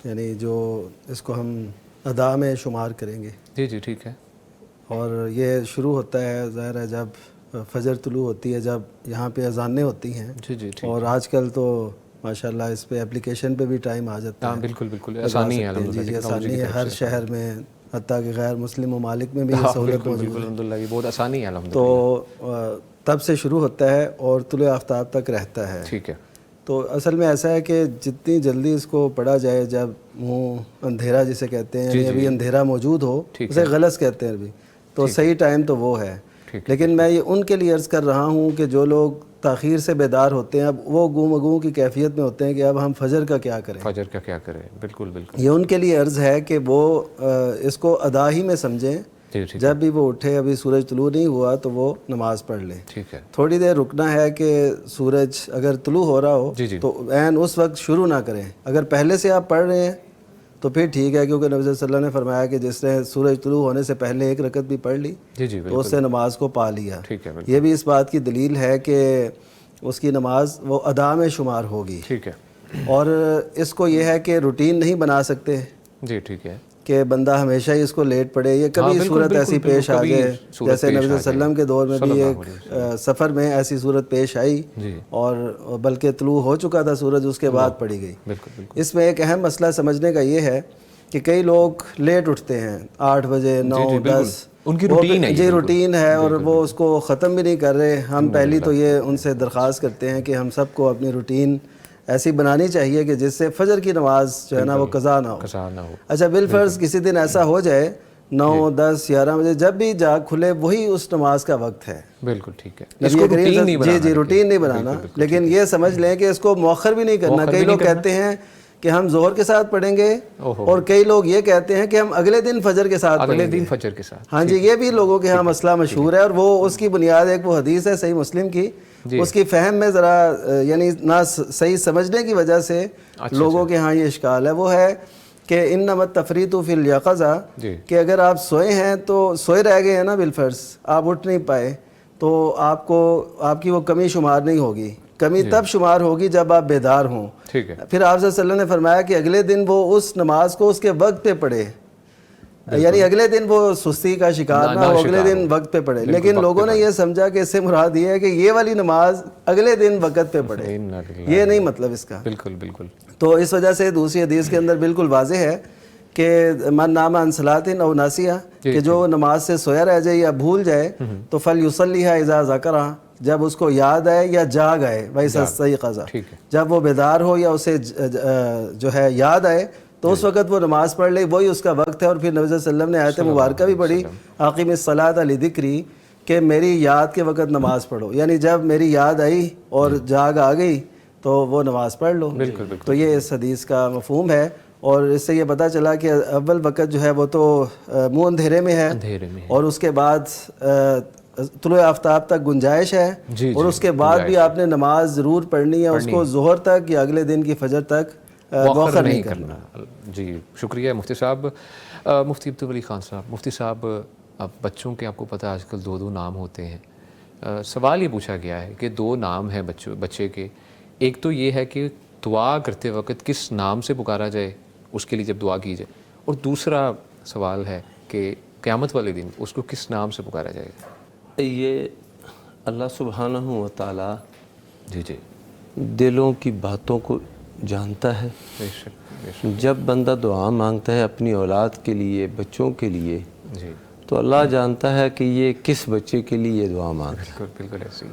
Speaker 4: یعنی جو اس کو ہم ادا میں شمار کریں گے.
Speaker 2: جی جی ٹھیک ہے.
Speaker 4: اور یہ شروع ہوتا ہے ظاہر ہے جب فجر طلوع ہوتی ہے، جب یہاں پہ اذانیں ہوتی ہیں.
Speaker 2: جی جی ٹھیک.
Speaker 4: اور آج کل تو ماشاءاللہ اس پہ اپلیکیشن پہ بھی ٹائم آ جاتا ہے.
Speaker 2: ہاں بالکل بالکل آسانی ہے
Speaker 4: جی جی آسانی ہے ہر شہر میں, حتیٰ کہ غیر مسلم ممالک میں بھی یہ سہولت موجود ہے.
Speaker 2: الحمدللہ یہ بہت آسانی ہے الحمدللہ.
Speaker 4: تو تب سے شروع ہوتا ہے اور طلوع آفتاب تک رہتا ہے.
Speaker 2: ٹھیک ہے.
Speaker 4: تو اصل میں ایسا ہے کہ جتنی جلدی اس کو پڑھا جائے, جب منہ اندھیرا جسے کہتے ہیں, یعنی ابھی اندھیرا موجود ہو, اسے غلط کہتے ہیں ابھی, تو صحیح ٹائم تو وہ ہے. لیکن میں یہ ان کے لیے عرض کر رہا ہوں کہ جو لوگ تاخیر سے بیدار ہوتے ہیں, اب وہ گم گم کی کیفیت میں ہوتے ہیں کہ اب ہم فجر کا کیا کریں,
Speaker 2: فجر کا کیا کریں. بالکل بالکل
Speaker 4: یہ ان کے لیے عرض ہے کہ وہ اس کو ادا ہی میں سمجھیں. جب بھی وہ اٹھے, ابھی سورج طلوع نہیں ہوا تو وہ نماز پڑھ لے.
Speaker 2: ٹھیک ہے. تھوڑی
Speaker 4: دیر رکنا ہے کہ سورج اگر طلوع ہو رہا ہو تو عین اس وقت شروع نہ کریں. اگر پہلے سے آپ پڑھ رہے ہیں تو پھر ٹھیک ہے, کیونکہ نبی صلی اللہ علیہ وسلم نے فرمایا کہ جس نے سورج طلوع ہونے سے پہلے ایک رکعت بھی پڑھ لی تو اس سے نماز کو پا لیا. یہ بھی اس بات کی دلیل ہے کہ اس کی نماز وہ ادا میں شمار ہوگی.
Speaker 2: ٹھیک ہے.
Speaker 4: اور اس کو یہ ہے کہ روٹین نہیں بنا سکتے.
Speaker 2: جی ٹھیک ہے.
Speaker 4: کہ بندہ ہمیشہ ہی اس کو لیٹ پڑے, یہ کبھی صورت ایسی پیش آ جائے, جیسے نبی صلی اللہ علیہ وسلم کے دور میں بھی ایک سفر میں ایسی صورت پیش آئی, اور بلکہ طلوع ہو چکا تھا سورج, اس کے بعد پڑھی گئی. اس میں ایک اہم مسئلہ سمجھنے کا یہ ہے کہ کئی لوگ لیٹ اٹھتے ہیں, 8 بجے 9 10,
Speaker 2: ان کی روٹین ہے.
Speaker 4: جی روٹین ہے, اور وہ اس کو ختم بھی نہیں کر رہے. ہم پہلی تو یہ ان سے درخواست کرتے ہیں کہ ہم سب کو اپنی روٹین ایسی بنانی چاہیے کہ جس سے فجر کی نماز جو ہے نا وہ قضا نہ ہو. اچھا بالفرض کسی دن ایسا ہو جائے 9 10 11 بجے جب بھی جاگ کھلے وہی اس نماز کا وقت ہے. بالکل ٹھیک ہے. جی روٹین نہیں بنانا, لیکن یہ سمجھ لیں کہ اس کو مؤخر بھی نہیں کرنا. کئی لوگ کہتے ہیں کہ ہم ظہر کے ساتھ پڑھیں گے, اور کئی لوگ یہ کہتے ہیں کہ ہم اگلے دن فجر کے ساتھ پڑھیں گے.
Speaker 2: فجر کے ساتھ.
Speaker 4: ہاں جی, یہ بھی لوگوں کے ہاں مسئلہ مشہور ہے, اور وہ اس کی بنیاد ایک وہ حدیث ہے صحیح مسلم کی, اس کی فہم میں ذرا یعنی نہ صحیح سمجھنے کی وجہ سے لوگوں کے ہاں یہ اشکال ہے. وہ ہے کہ انما التفریط فی الیقظہ, کہ اگر آپ سوئے ہیں تو سوئے رہ گئے ہیں نا بالفرض, آپ اٹھ نہیں پائے, تو آپ کی وہ کمی شمار نہیں ہوگی. کمی تب شمار ہوگی جب آپ بیدار ہوں. پھر آپ صلی اللہ علیہ وسلم نے فرمایا کہ اگلے دن وہ اس نماز کو اس کے وقت پہ پڑھے, یعنی اگلے دن وہ سستی کا شکار نہ ہو, اگلے دن وقت پہ پڑھے. لیکن لوگوں نے یہ سمجھا کہ اس سے مراد یہ ہے کہ یہ والی نماز اگلے دن وقت پہ پڑھے, یہ نہیں مطلب اس کا. بالکل بالکل. تو اس وجہ سے دوسری حدیث کے اندر بالکل واضح ہے کہ من نام عن صلاۃ او ناسیہ, کہ جو نماز سے سویا رہ جائے یا بھول جائے تو فلیصلیھا اذا ذکرھا, جب اس کو یاد آئے یا جاگ آئے, ویسا استیقظ, جب وہ بیدار ہو یا اسے جو ہے یاد آئے تو اس وقت وہ نماز پڑھ لے, وہی اس کا وقت ہے. اور پھر نبی صلی اللہ علیہ وسلم نے آیت مبارکہ بھی پڑھی, اقیم الصلاۃ لذکری, کہ میری یاد کے وقت نماز پڑھو, یعنی جب میری یاد آئی اور جاگ آ گئی تو وہ نماز پڑھ لو. تو یہ اس حدیث کا مفہوم ہے, اور اس سے یہ پتہ چلا کہ اول وقت جو ہے وہ تو منہ اندھیرے میں ہے, اور اس کے بعد طلوع آفتاب تک گنجائش ہے, اور اس کے بعد بھی آپ نے نماز ضرور پڑھنی ہے, اس کو ظہر تک یا اگلے دن کی فجر تک مؤخر نہیں کرنا.
Speaker 2: جی شکریہ مفتی صاحب. مفتی عبدالولی خان صاحب, مفتی صاحب اب بچوں کے آپ کو پتہ ہے آج کل 2 نام ہوتے ہیں. سوال یہ پوچھا گیا ہے کہ 2 نام ہیں بچے کے. ایک تو یہ ہے کہ دعا کرتے وقت کس نام سے پکارا جائے اس کے لیے جب دعا کی جائے, اور دوسرا سوال ہے کہ قیامت والے دن اس کو کس نام سے پکارا جائے گا.
Speaker 3: یہ اللہ سبحانہ و تعالیٰ دلوں کی باتوں کو جانتا ہے. جب بندہ دعا مانگتا ہے اپنی اولاد کے لیے, بچوں کے لیے, تو اللہ جانتا ہے کہ یہ کس بچے کے لیے یہ دعا مانگتا ہے. بالکل ایسی.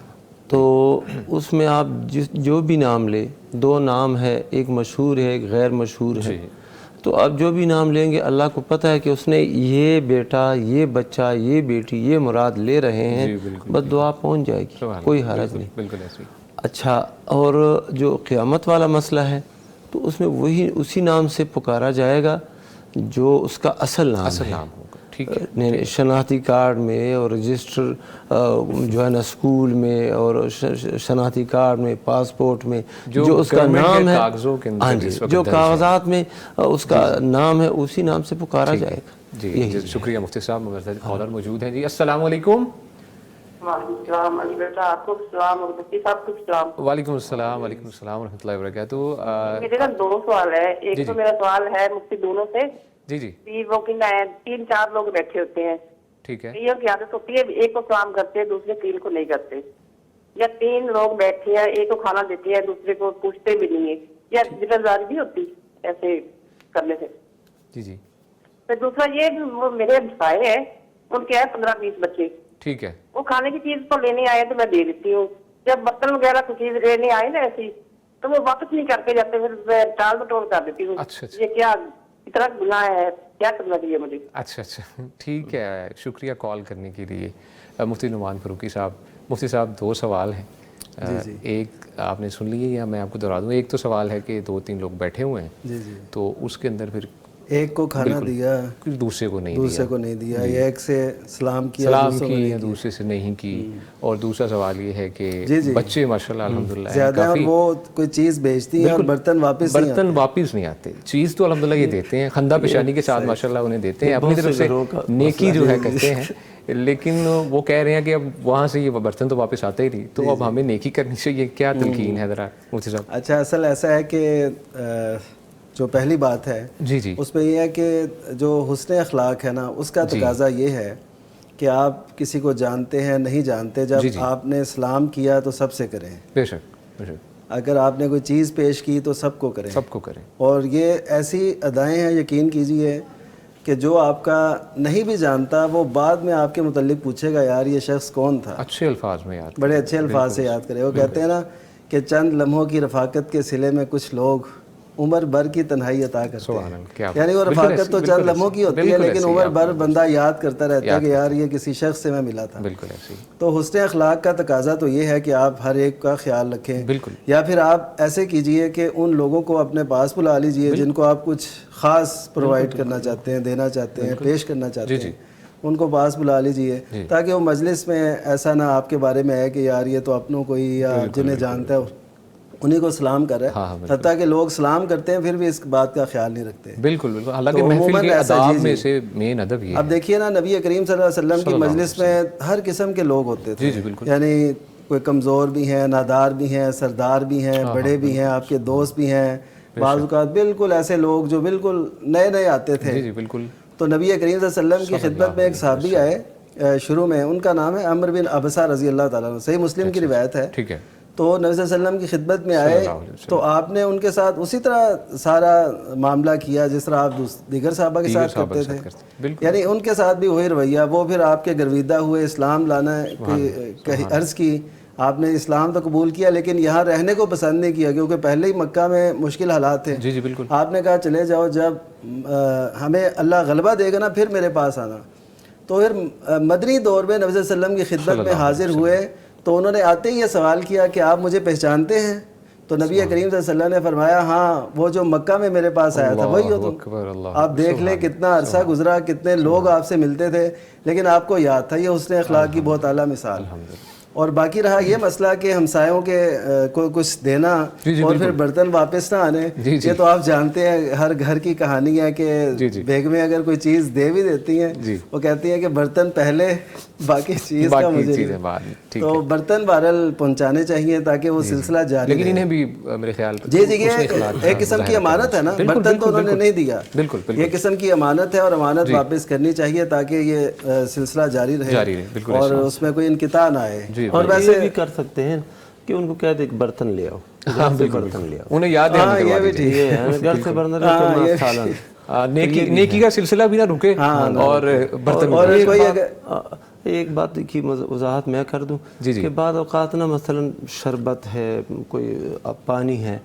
Speaker 3: تو اس میں آپ جو بھی نام لے, 2 نام ہے, ایک مشہور ہے ایک غیر مشہور ہے, تو آپ جو بھی نام لیں گے اللہ کو پتہ ہے کہ اس نے یہ بیٹا, یہ بچہ, یہ بیٹی, یہ مراد لے رہے ہیں, بس دعا پہنچ جائے گی, کوئی حرج نہیں. بالکل ایسی. اچھا, اور جو قیامت والا مسئلہ ہے تو اس میں وہی اسی نام سے پکارا جائے گا جو اس کا اصل نام ہے. شناختی کارڈ میں اور رجسٹر جو ہے نا اسکول میں اور شناختی کارڈ میں, پاسپورٹ میں جو اس کا نام ہے, ہاں جی, جو کاغذات میں اس کا نام ہے اسی نام سے پکارا جائے گا.
Speaker 2: جی شکریہ مفتی صاحب. کالر موجود ہیں. جی السلام علیکم.
Speaker 6: وعلیکم السلام علی بیٹا, آپ کو السلام, اور مفتی صاحب کو السلام.
Speaker 2: وعلیکم السلام. وعلیکم السلام ورحمۃ اللہ وبرکاتہ.
Speaker 6: میرے نا 2 سوال ہے. ایک تو میرا سوال ہے مفتی دونوں سے.
Speaker 2: جی
Speaker 6: وہ کہ 3-4 لوگ بیٹھے ہوتے ہیں,
Speaker 2: ٹھیک ہے,
Speaker 6: یہ کی عادت ہوتی ہے ایک کو سلام کرتے ہیں, دوسرے 3 کو نہیں کرتے. یا 3 لوگ بیٹھے ہیں، ایک کو کھانا دیتے ہیں دوسرے کو پوچھتے بھی نہیں ہے، یا ذمہ داری بھی ہوتی ایسے کرنے سے؟
Speaker 2: جی جی
Speaker 6: پھر دوسرا یہ بھی وہ میرے بھائی ہیں، ان کے ہیں 15-20 بچے،
Speaker 2: ٹھیک ہے.
Speaker 6: وہ کھانے کی چیز تو لینے آئے تو میں دے دیتی ہوں، جب برتن وغیرہ کوئی چیز لینے آئے نا ایسی تو وہ واپس نہیں کر کے جاتے، پھر میں ٹال مٹول کر دیتی ہوں.
Speaker 2: اچھا اچھا
Speaker 6: یہ کیا اتنا گناہ ہے، کیا کرنا چاہیے مجھے؟
Speaker 2: اچھا اچھا ٹھیک ہے، شکریہ کال کرنے کے لیے. مفتی نعمان فاروقی صاحب. مفتی صاحب 2 سوال ہیں. ایک آپ نے سن لیے یا میں آپ کو دہرا دوں؟ ایک تو سوال ہے کہ 2-3 لوگ بیٹھے ہوئے ہیں تو اس کے اندر پھر
Speaker 4: ایک کو کھانا دیا
Speaker 2: دوسرے کو نہیں دیا
Speaker 4: یا ایک سے سلام کیا
Speaker 2: یا دوسرے سے نہیں کی. اور دوسرا سوال یہ ہے کہ بچے ماشاءاللہ الحمدللہ
Speaker 4: زیادہ ہیں، وہ کوئی چیز بیچتی ہیں اور برتن واپس
Speaker 2: نہیں آتے. چیز تو الحمدللہ یہ دیتے ہیں، خندہ پیشانی کے ساتھ ماشاءاللہ انہیں دیتے ہیں، اپنی طرف سے نیکی جو ہے کرتے ہیں، لیکن وہ کہہ رہے ہیں کہ اب وہاں سے یہ برتن تو واپس آتے ہی نہیں، تو اب ہمیں نیکی کرنی چاہیے. کیا تلقین ہے ذرا مفتی صاحب؟
Speaker 4: اچھا، اصل ایسا ہے کہ جو پہلی بات ہے
Speaker 2: جی
Speaker 4: اس میں یہ ہے کہ جو حسن اخلاق ہے نا، اس کا تقاضا یہ ہے کہ آپ کسی کو جانتے ہیں نہیں جانتے، جب آپ نے سلام کیا تو سب سے کریں.
Speaker 2: بے شک.
Speaker 4: اگر آپ نے کوئی چیز پیش کی تو سب کو کریں. اور یہ ایسی ادائیں ہیں، یقین کیجئے کہ جو آپ کا نہیں بھی جانتا وہ بعد میں آپ کے متعلق پوچھے گا یار یہ شخص کون تھا.
Speaker 2: اچھے الفاظ میں یاد،
Speaker 4: بڑے اچھے الفاظ سے یاد کرے. وہ کہتے ہیں نا کہ چند لمحوں کی رفاقت کے صلے میں کچھ لوگ عمر بھر کی تنہائی عطا کرتے ہیں. یعنی وہ رفاقت تو چند لمحوں کی ہوتی ہے، لیکن عمر بھر بندہ یاد کرتا رہتا ہے کہ یار یہ کسی شخص سے میں ملا تھا.
Speaker 2: بالکل ایسے ہی.
Speaker 4: تو حسن اخلاق کا تقاضا تو یہ ہے کہ آپ ہر ایک کا خیال رکھیں. یا پھر آپ ایسے کیجئے کہ ان لوگوں کو اپنے پاس بلا لیجئے جن کو آپ کچھ خاص پرووائڈ کرنا چاہتے ہیں، دینا چاہتے ہیں، پیش کرنا چاہتے ہیں، ان کو پاس بلا لیجئے تاکہ وہ مجلس میں ایسا نہ آپ کے بارے میں ہے کہ یار یہ تو اپنوں کو ہی یا جنہیں جانتا ہے انہیں کو سلام کر رہے ہیں. حتیٰ کہ لوگ سلام کرتے ہیں پھر بھی اس بات کا خیال نہیں رکھتے.
Speaker 2: بالکل. حالانکہ محفل کے آداب میں سے مین ادب یہ ہے.
Speaker 4: اب دیکھیے نا، نبی کریم صلی اللہ علیہ وسلم کی مجلس میں ہر قسم کے لوگ ہوتے تھے. یعنی کوئی کمزور بھی ہیں، نادار بھی ہیں، سردار بھی ہیں، بڑے بھی ہیں، آپ کے دوست بھی ہیں، بعض اوقات بالکل ایسے لوگ جو بالکل نئے آتے تھے. تو نبی کریم صلی اللہ علیہ وسلم کی خدمت میں ایک صحابی آئے شروع میں، ان کا نام ہے عمر بن ابسہ رضی اللہ تعالیٰ عنہ. صحیح مسلم کی روایت ہے.
Speaker 2: ٹھیک ہے.
Speaker 4: تو نبی صلی اللہ علیہ وسلم کی خدمت میں آئے تو آپ نے ان کے ساتھ اسی طرح سارا معاملہ کیا جس طرح آپ دیگر صحابہ کے ساتھ کرتے تھے. یعنی ان کے ساتھ بھی وہی رویہ. وہ پھر آپ کے گرویدہ ہوئے، اسلام لانا کی عرض کی، آپ نے اسلام تو قبول کیا لیکن یہاں رہنے کو پسند نہیں کیا کیونکہ پہلے ہی مکہ میں مشکل حالات تھے. آپ نے کہا چلے جاؤ، جب ہمیں اللہ غلبہ دے گا نا پھر میرے پاس آنا. تو پھر مدنی دور میں نبی صلی اللہ علیہ وسلم کی خدمت میں حاضر ہوئے تو انہوں نے آتے ہی یہ سوال کیا کہ آپ مجھے پہچانتے ہیں؟ تو نبی کریم صلی اللہ علیہ وسلم نے فرمایا ہاں، وہ جو مکہ میں میرے پاس آیا تھا وہی ہو تم. آپ دیکھ لیں کتنا عرصہ گزرا، کتنے لوگ آپ سے ملتے تھے لیکن آپ کو یاد تھا. یہ حسن اخلاق کی بہت اعلیٰ مثال. اور باقی رہا یہ مسئلہ کہ ہمسایوں کے کو کچھ دینا اور پھر برتن واپس نہ آنے، یہ تو آپ جانتے ہیں ہر گھر کی کہانی ہے کہ بیگمیں اگر کوئی چیز دے بھی دیتی ہیں وہ کہتی ہیں کہ برتن پہلے باقی چیز کا مجھے. تو برتن بہرحال پہنچانے چاہیے تاکہ وہ سلسلہ جاری رہے.
Speaker 2: لیکن انہیں بھی میرے خیال
Speaker 4: جی ایک قسم کی امانت ہے نا، برتن تو انہوں نے نہیں دیا، یہ قسم کی امانت ہے اور امانت واپس کرنی چاہیے تاکہ یہ سلسلہ جاری رہے اور اس میں کوئی انقطاع نہ آئے.
Speaker 3: اور ویسے بھی کر سکتے ہیں کہ ان کو کہہ دیں کہ برتن لے آؤ، برتن لے آؤ،
Speaker 2: انہیں یاد ہے
Speaker 4: یہ بھی ٹھیک ہے.
Speaker 3: گھر سے برتن لے سالن
Speaker 2: نیکی کا سلسلہ بھی نہ رکے. اور برتن
Speaker 3: ایک بات کی وضاحت میں کر دوں کہ بعض اوقات نا مثلا شربت ہے، کوئی پانی ہے،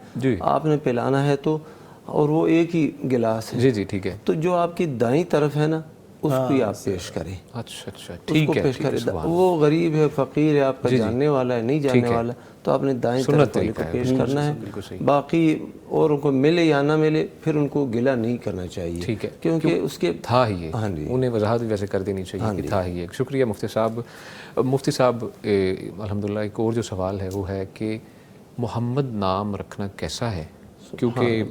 Speaker 3: آپ نے پلانا ہے تو اور وہ ایک ہی گلاس ہے،
Speaker 2: جی ٹھیک ہے،
Speaker 3: تو جو آپ کی دائیں طرف ہے نا اس کو ہی آپ پیش کریں.
Speaker 2: اچھا ٹھیک ہے.
Speaker 3: وہ غریب ہے، فقیر ہے، آپ کا جاننے والا ہے، نہیں جاننے والا تو آپ نے دائیں طرف والے کو پیش کرنا ہے. باقی اوروں کو ملے یا نہ ملے پھر ان کو گلہ نہیں کرنا چاہیے.
Speaker 2: ٹھیک ہے،
Speaker 3: کیونکہ اس کے
Speaker 2: تھا ہی انہیں وضاحت بھی ویسے کر دینی چاہیے کہ تھا ہی. شکریہ مفتی صاحب. مفتی صاحب الحمدللہ ایک اور جو سوال ہے وہ ہے کہ محمد نام رکھنا کیسا ہے؟ کیونکہ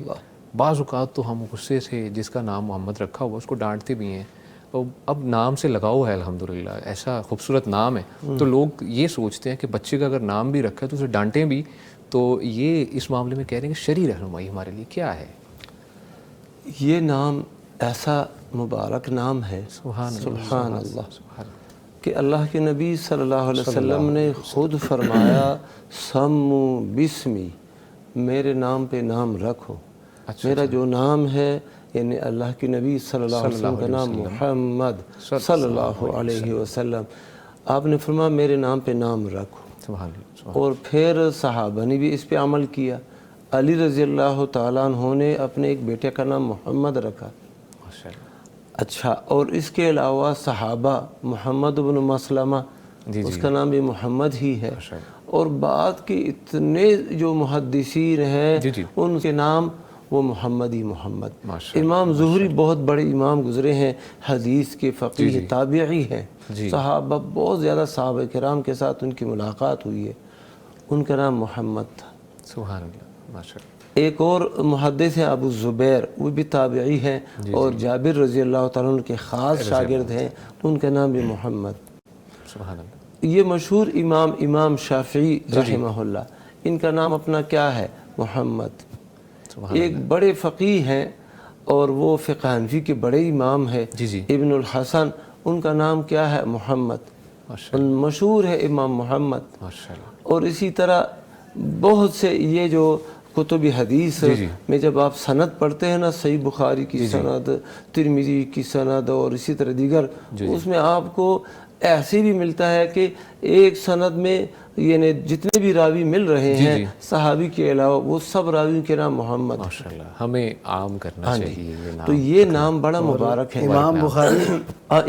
Speaker 2: بعض اوقات تو ہم غصے سے جس کا نام محمد رکھا ہوا اس کو ڈانٹتے بھی ہیں. اب نام سے لگاؤ ہے الحمدللہ، ایسا خوبصورت نام ہے تو لوگ یہ سوچتے ہیں کہ بچے کا اگر نام بھی رکھا ہے تو اسے ڈانٹیں بھی. تو یہ اس معاملے میں کہہ رہے ہیں کہ شرعی رہنمائی ہمارے لیے کیا ہے؟
Speaker 3: یہ نام ایسا مبارک نام ہے سبحان اللہ کہ اللہ کے نبی صلی اللہ علیہ وسلم نے خود فرمایا سمو بسمی، میرے نام پہ نام رکھو. میرا جو نام ہے یعنی اللہ کے نبی صلی اللہ علیہ وسلم کا نام محمد صلی اللہ علیہ وسلم، آپ نے فرمایا میرے نام پہ نام رکھو. اور پھر صحابہ نے بھی اس پہ عمل کیا. علی رضی اللہ تعالیٰ عنہ نے اپنے ایک بیٹے کا نام محمد رکھا. اچھا، اور اس کے علاوہ صحابہ محمد بن مسلمہ اس کا نام بھی محمد ہی ہے. اور بعد کے اتنے جو محدثین ہیں ان کے نام وہ محمد ہی محمد. امام زہری بہت بڑے امام گزرے ہیں، حدیث کے فقیہ تابعی ہیں. صحابہ بہت زیادہ صحابہ کرام کے ساتھ ان کی ملاقات ہوئی ہے، ان کا نام محمد تھا.
Speaker 2: سبحان اللہ، ماشاء اللہ.
Speaker 3: ایک اور محدث ہیں ابو زبیر، وہ بھی تابعی ہیں اور جابر رضی اللہ تعالیٰ عنہ کے خاص شاگرد ہیں، ان کا نام بھی محمد.
Speaker 2: سبحان اللہ.
Speaker 3: یہ مشہور امام شافعی رحمہ اللہ، ان کا نام اپنا کیا ہے؟ محمد. ایک بڑے فقیہ ہیں اور وہ فقہ حنفی کے بڑے امام ہیں، ابن الحسن، ان کا نام کیا ہے؟ محمد. مشہور ہے امام محمد. اور اسی طرح بہت سے یہ جو کتب حدیث میں جب آپ سند پڑھتے ہیں نا، صحیح بخاری کی سند، ترمذی کی سند اور اسی طرح دیگر، اس میں آپ کو ایسے بھی ملتا ہے کہ ایک سند میں یعنی جتنے بھی راوی مل رہے ہیں صحابی کے علاوہ وہ سب راویوں کے نام محمد.
Speaker 2: ماشاءاللہ، ہمیں عام کرنا چاہیے یہ نام.
Speaker 3: تو یہ نام بڑا مبارک ہے.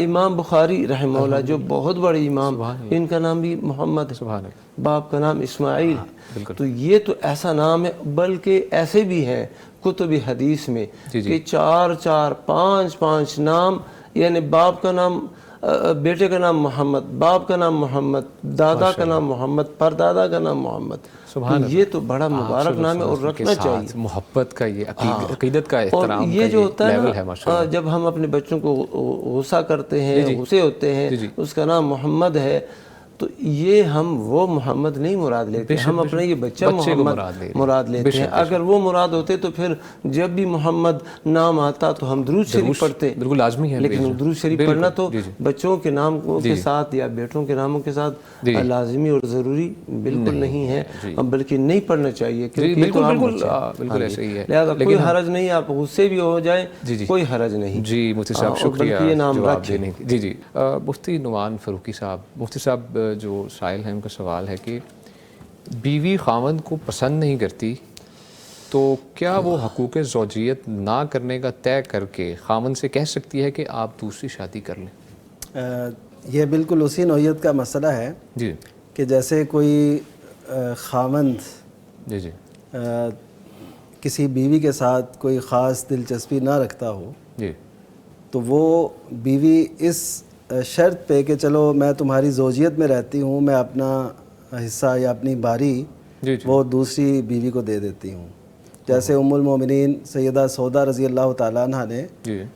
Speaker 3: امام بخاری رحمہ اللہ جو بہت بڑے امام، ان کا نام بھی محمد ہے، باپ کا نام اسماعیل. تو یہ تو ایسا نام ہے، بلکہ ایسے بھی ہیں کتب حدیث میں کہ 4 5 نام، یعنی باپ کا نام، بیٹے کا نام محمد، باپ کا نام محمد، دادا کا نام محمد، پردادا کا نام محمد. یہ تو بڑا مبارک نام ہے اور رکھنا چاہیے.
Speaker 2: محبت کا یہ عقیدت کا احترام.
Speaker 3: اور یہ جو ہوتا ہے نا، جب ہم اپنے بچوں کو غصہ کرتے ہیں، غصے ہوتے ہیں، اس کا نام محمد ہے، تو یہ ہم وہ محمد نہیں مراد لیتے، ہم اپنے یہ بچہ محمد مراد لیتے ہیں. اگر وہ مراد ہوتے تو پھر جب بھی محمد نام آتا تو ہم درود شریف پڑھتے.
Speaker 2: بالکل لازمی ہے،
Speaker 3: لیکن درود شریف پڑھنا تو بچوں کے ناموں کے ساتھ یا بیٹوں کے ناموں کے ساتھ لازمی اور ضروری بالکل نہیں ہے، بلکہ نہیں پڑھنا چاہیے.
Speaker 2: بالکل ایسے ہی ہے،
Speaker 3: لہٰذا کوئی حرج نہیں، آپ غصے بھی ہو جائیں کوئی حرج نہیں.
Speaker 2: جی مفتی صاحب شکریہ جواب دینے کی. جی مفتی نعمان فاروقی صاحب، مفتی صاحب جو سائل ہیں ان کا سوال ہے کہ بیوی خاوند کو پسند نہیں کرتی تو کیا وہ حقوق زوجیت نہ کرنے کا طے کر کے خاوند سے کہہ سکتی ہے کہ آپ دوسری شادی کر لیں؟
Speaker 4: یہ بالکل اسی نوعیت کا مسئلہ ہے
Speaker 2: جی
Speaker 4: کہ جیسے کوئی خاوند کسی بیوی کے ساتھ کوئی خاص دلچسپی نہ رکھتا ہو
Speaker 2: جی، تو
Speaker 4: وہ بیوی اس شرط پہ کہ چلو میں تمہاری زوجیت میں رہتی ہوں، میں اپنا حصہ یا اپنی باری وہ دوسری بیوی کو دے دیتی ہوں. جیسے ام المومنین سیدہ سودا رضی اللہ تعالیٰ عنہ نے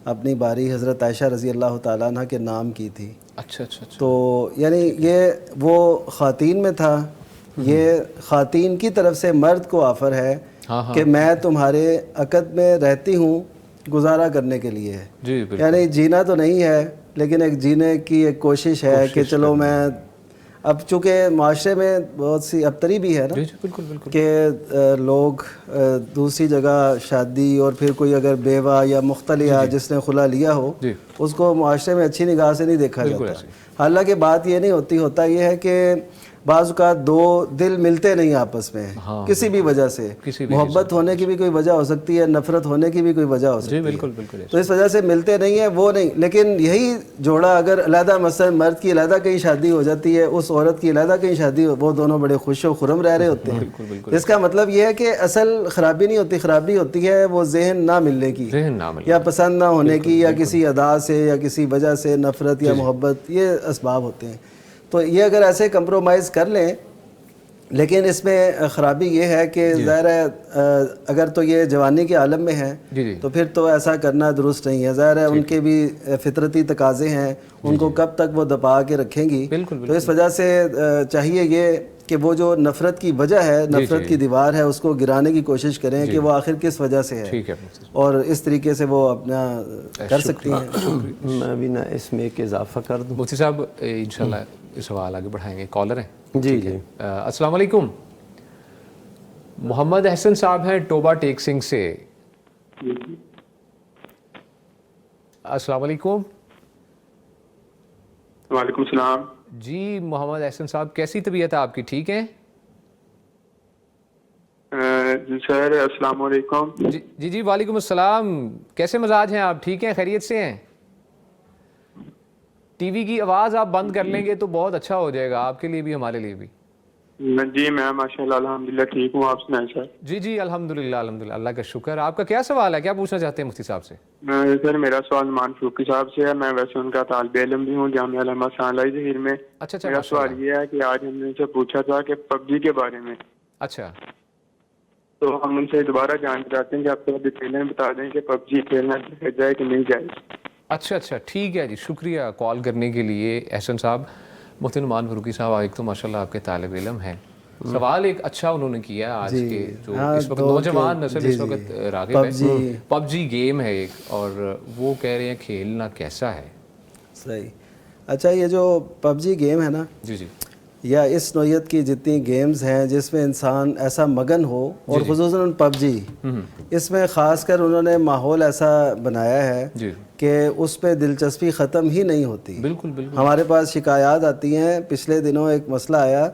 Speaker 4: اپنی باری حضرت عائشہ رضی اللہ تعالیٰ عنہ کے نام کی تھی.
Speaker 2: اچھا.
Speaker 4: تو یعنی یہ وہ خواتین میں تھا، یہ خواتین کی طرف سے مرد کو آفر ہے کہ میں تمہارے عقد میں رہتی ہوں گزارا کرنے کے لیے. یعنی جینا تو نہیں ہے لیکن ایک جینے کی ایک کوشش ہے کہ چلو میں اب چونکہ معاشرے میں بہت سی ابتری بھی ہے نا کہ لوگ دوسری جگہ شادی اور پھر کوئی اگر بیوہ یا مختلف جس نے خلا لیا ہو اس کو معاشرے میں اچھی نگاہ سے نہیں دیکھا جاتا. حالانکہ بات یہ نہیں ہوتی، ہوتا یہ ہے کہ بعض اوقات دو دل ملتے نہیں آپس میں کسی بھی وجہ سے، محبت ہونے کی بھی کوئی وجہ ہو سکتی ہے، نفرت ہونے کی بھی کوئی وجہ ہو سکتی ہے، تو اس وجہ سے ملتے نہیں ہیں وہ نہیں. لیکن یہی جوڑا اگر علیحدہ مثلا مرد کی علیحدہ کہیں شادی ہو جاتی ہے، اس عورت کی علیحدہ کہیں شادی ہو، وہ دونوں بڑے خوش و خرم رہ رہے ہوتے ہیں. اس کا مطلب یہ ہے کہ اصل خرابی نہیں ہوتی، خرابی ہوتی ہے وہ ذہن نہ ملنے کی یا پسند نہ ہونے کی یا کسی ادا سے یا کسی وجہ سے نفرت یا محبت، یہ اسباب ہوتے ہیں. تو یہ اگر ایسے کمپرومائز کر لیں، لیکن اس میں خرابی یہ ہے کہ ظاہر ہے اگر تو یہ جوانی کے عالم میں ہے تو پھر تو ایسا کرنا درست نہیں ہے. ظاہر ہے ان کے بھی فطرتی تقاضے ہیں، ان کو کب تک وہ دبا کے رکھیں گی. تو اس وجہ سے چاہیے یہ کہ وہ جو نفرت کی وجہ ہے، نفرت کی دیوار ہے، اس کو گرانے کی کوشش کریں کہ وہ آخر کس وجہ سے ہے، اور اس طریقے سے وہ اپنا کر سکتی ہیں۔
Speaker 3: میں بھی نا اس میں ایک اضافہ کر دوں۔
Speaker 2: مفتی صاحب انشاءاللہ یہ سوال آگے بڑھائیں گے، کالر ہیں
Speaker 3: جی جی
Speaker 2: السلام علیکم، محمد احسن صاحب ہیں ٹوبہ ٹیک سنگھ سے۔ السلام علیکم۔
Speaker 7: وعلیکم السلام۔
Speaker 2: جی محمد احسن صاحب، کیسی طبیعت ہے آپ کی، ٹھیک ہیں؟
Speaker 7: جی سر السلام علیکم۔
Speaker 2: جی جی وعلیکم السلام، کیسے مزاج ہیں آپ، ٹھیک ہیں، خیریت سے ہیں؟ ٹی وی کی آواز آپ بند کر لیں گے تو بہت اچھا ہو جائے گا، آپ کے لیے بھی ہمارے لیے بھی۔
Speaker 7: جی میں ماشاءاللہ الحمدللہ ٹھیک ہوں، آپ سنائیں سر؟
Speaker 2: جی جی الحمدللہ الحمدللہ، اللہ کا شکر۔ آپ کا کیا سوال ہے، کیا پوچھنا چاہتے ہیں مفتی صاحب سے؟
Speaker 7: سر میرا سوال مان فروقی صاحب سے ہے، میں ویسے ان کا طالب علم بھی ہوں جامعہ علامہ ثانوی ظہیر میں۔
Speaker 2: اچھا
Speaker 7: میرا سوال یہ ہے کہ آج ہم نے ان سے پوچھا تھا کہ پب جی کے بارے میں،
Speaker 2: اچھا
Speaker 7: تو ہم ان سے دوبارہ جاننا چاہتے ہیں کہ آپ کو ڈیٹیل بتا دیں کہ پب جی کھیلنا جائے کہ نہیں جائے۔
Speaker 2: اچھا ٹھیک ہے جی، شکریہ کال کرنے کے لیے احسن صاحب۔ مفتی نعمان فاروقی صاحب ایک تو ماشاءاللہ آپ کے طالب علم ہیں، سوال ایک اچھا انہوں نے کیا آج کے جو اس وقت نوجوان نسل اس وقت راغب ہے، پب جی گیم ہے ایک، اور وہ کہہ رہے ہیں کھیلنا کیسا ہے۔
Speaker 4: صحیح۔ اچھا یہ جو پب جی گیم ہے نا،
Speaker 2: جی جی،
Speaker 4: یا اس نوعیت کی جتنی گیمز ہیں جس میں انسان ایسا مگن ہو، اور خصوصاً پب جی، اس میں خاص کر انہوں نے ماحول ایسا بنایا ہے کہ اس پہ دلچسپی ختم ہی نہیں ہوتی۔
Speaker 2: بالکل بالکل،
Speaker 4: ہمارے پاس شکایات آتی ہیں، پچھلے دنوں ایک مسئلہ آیا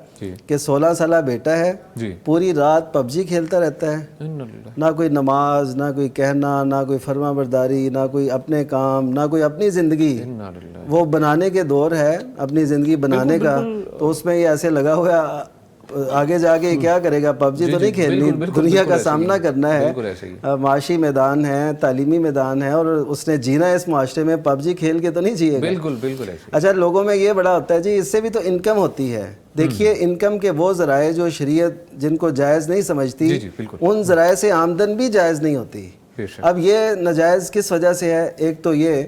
Speaker 4: کہ 16 سالہ بیٹا ہے، پوری رات پب جی کھیلتا رہتا ہے، نہ کوئی نماز، نہ کوئی کہنا، نہ کوئی فرما برداری، نہ کوئی اپنے کام، نہ کوئی اپنی زندگی۔ وہ بنانے کے دور ہے، اپنی زندگی بنانے کا، تو اس میں یہ ایسے لگا ہوا آگے جا کے کیا کرے گا، پب جی تو نہیں کھیلنی، دنیا کا سامنا کرنا ہے، معاشی میدان ہے، تعلیمی میدان ہے، اور اس نے جینا اس معاشرے میں، پب جی کھیل کے تو نہیں جیے گا۔
Speaker 2: بالکل بالکل ایسے۔
Speaker 4: اچھا لوگوں میں یہ بڑا ہوتا ہے جی اس سے بھی تو انکم ہوتی ہے۔ دیکھیے انکم کے وہ ذرائع جو شریعت جن کو جائز نہیں سمجھتی، ان ذرائع سے آمدن بھی جائز نہیں ہوتی۔ اب یہ ناجائز کس وجہ سے ہے؟ ایک تو یہ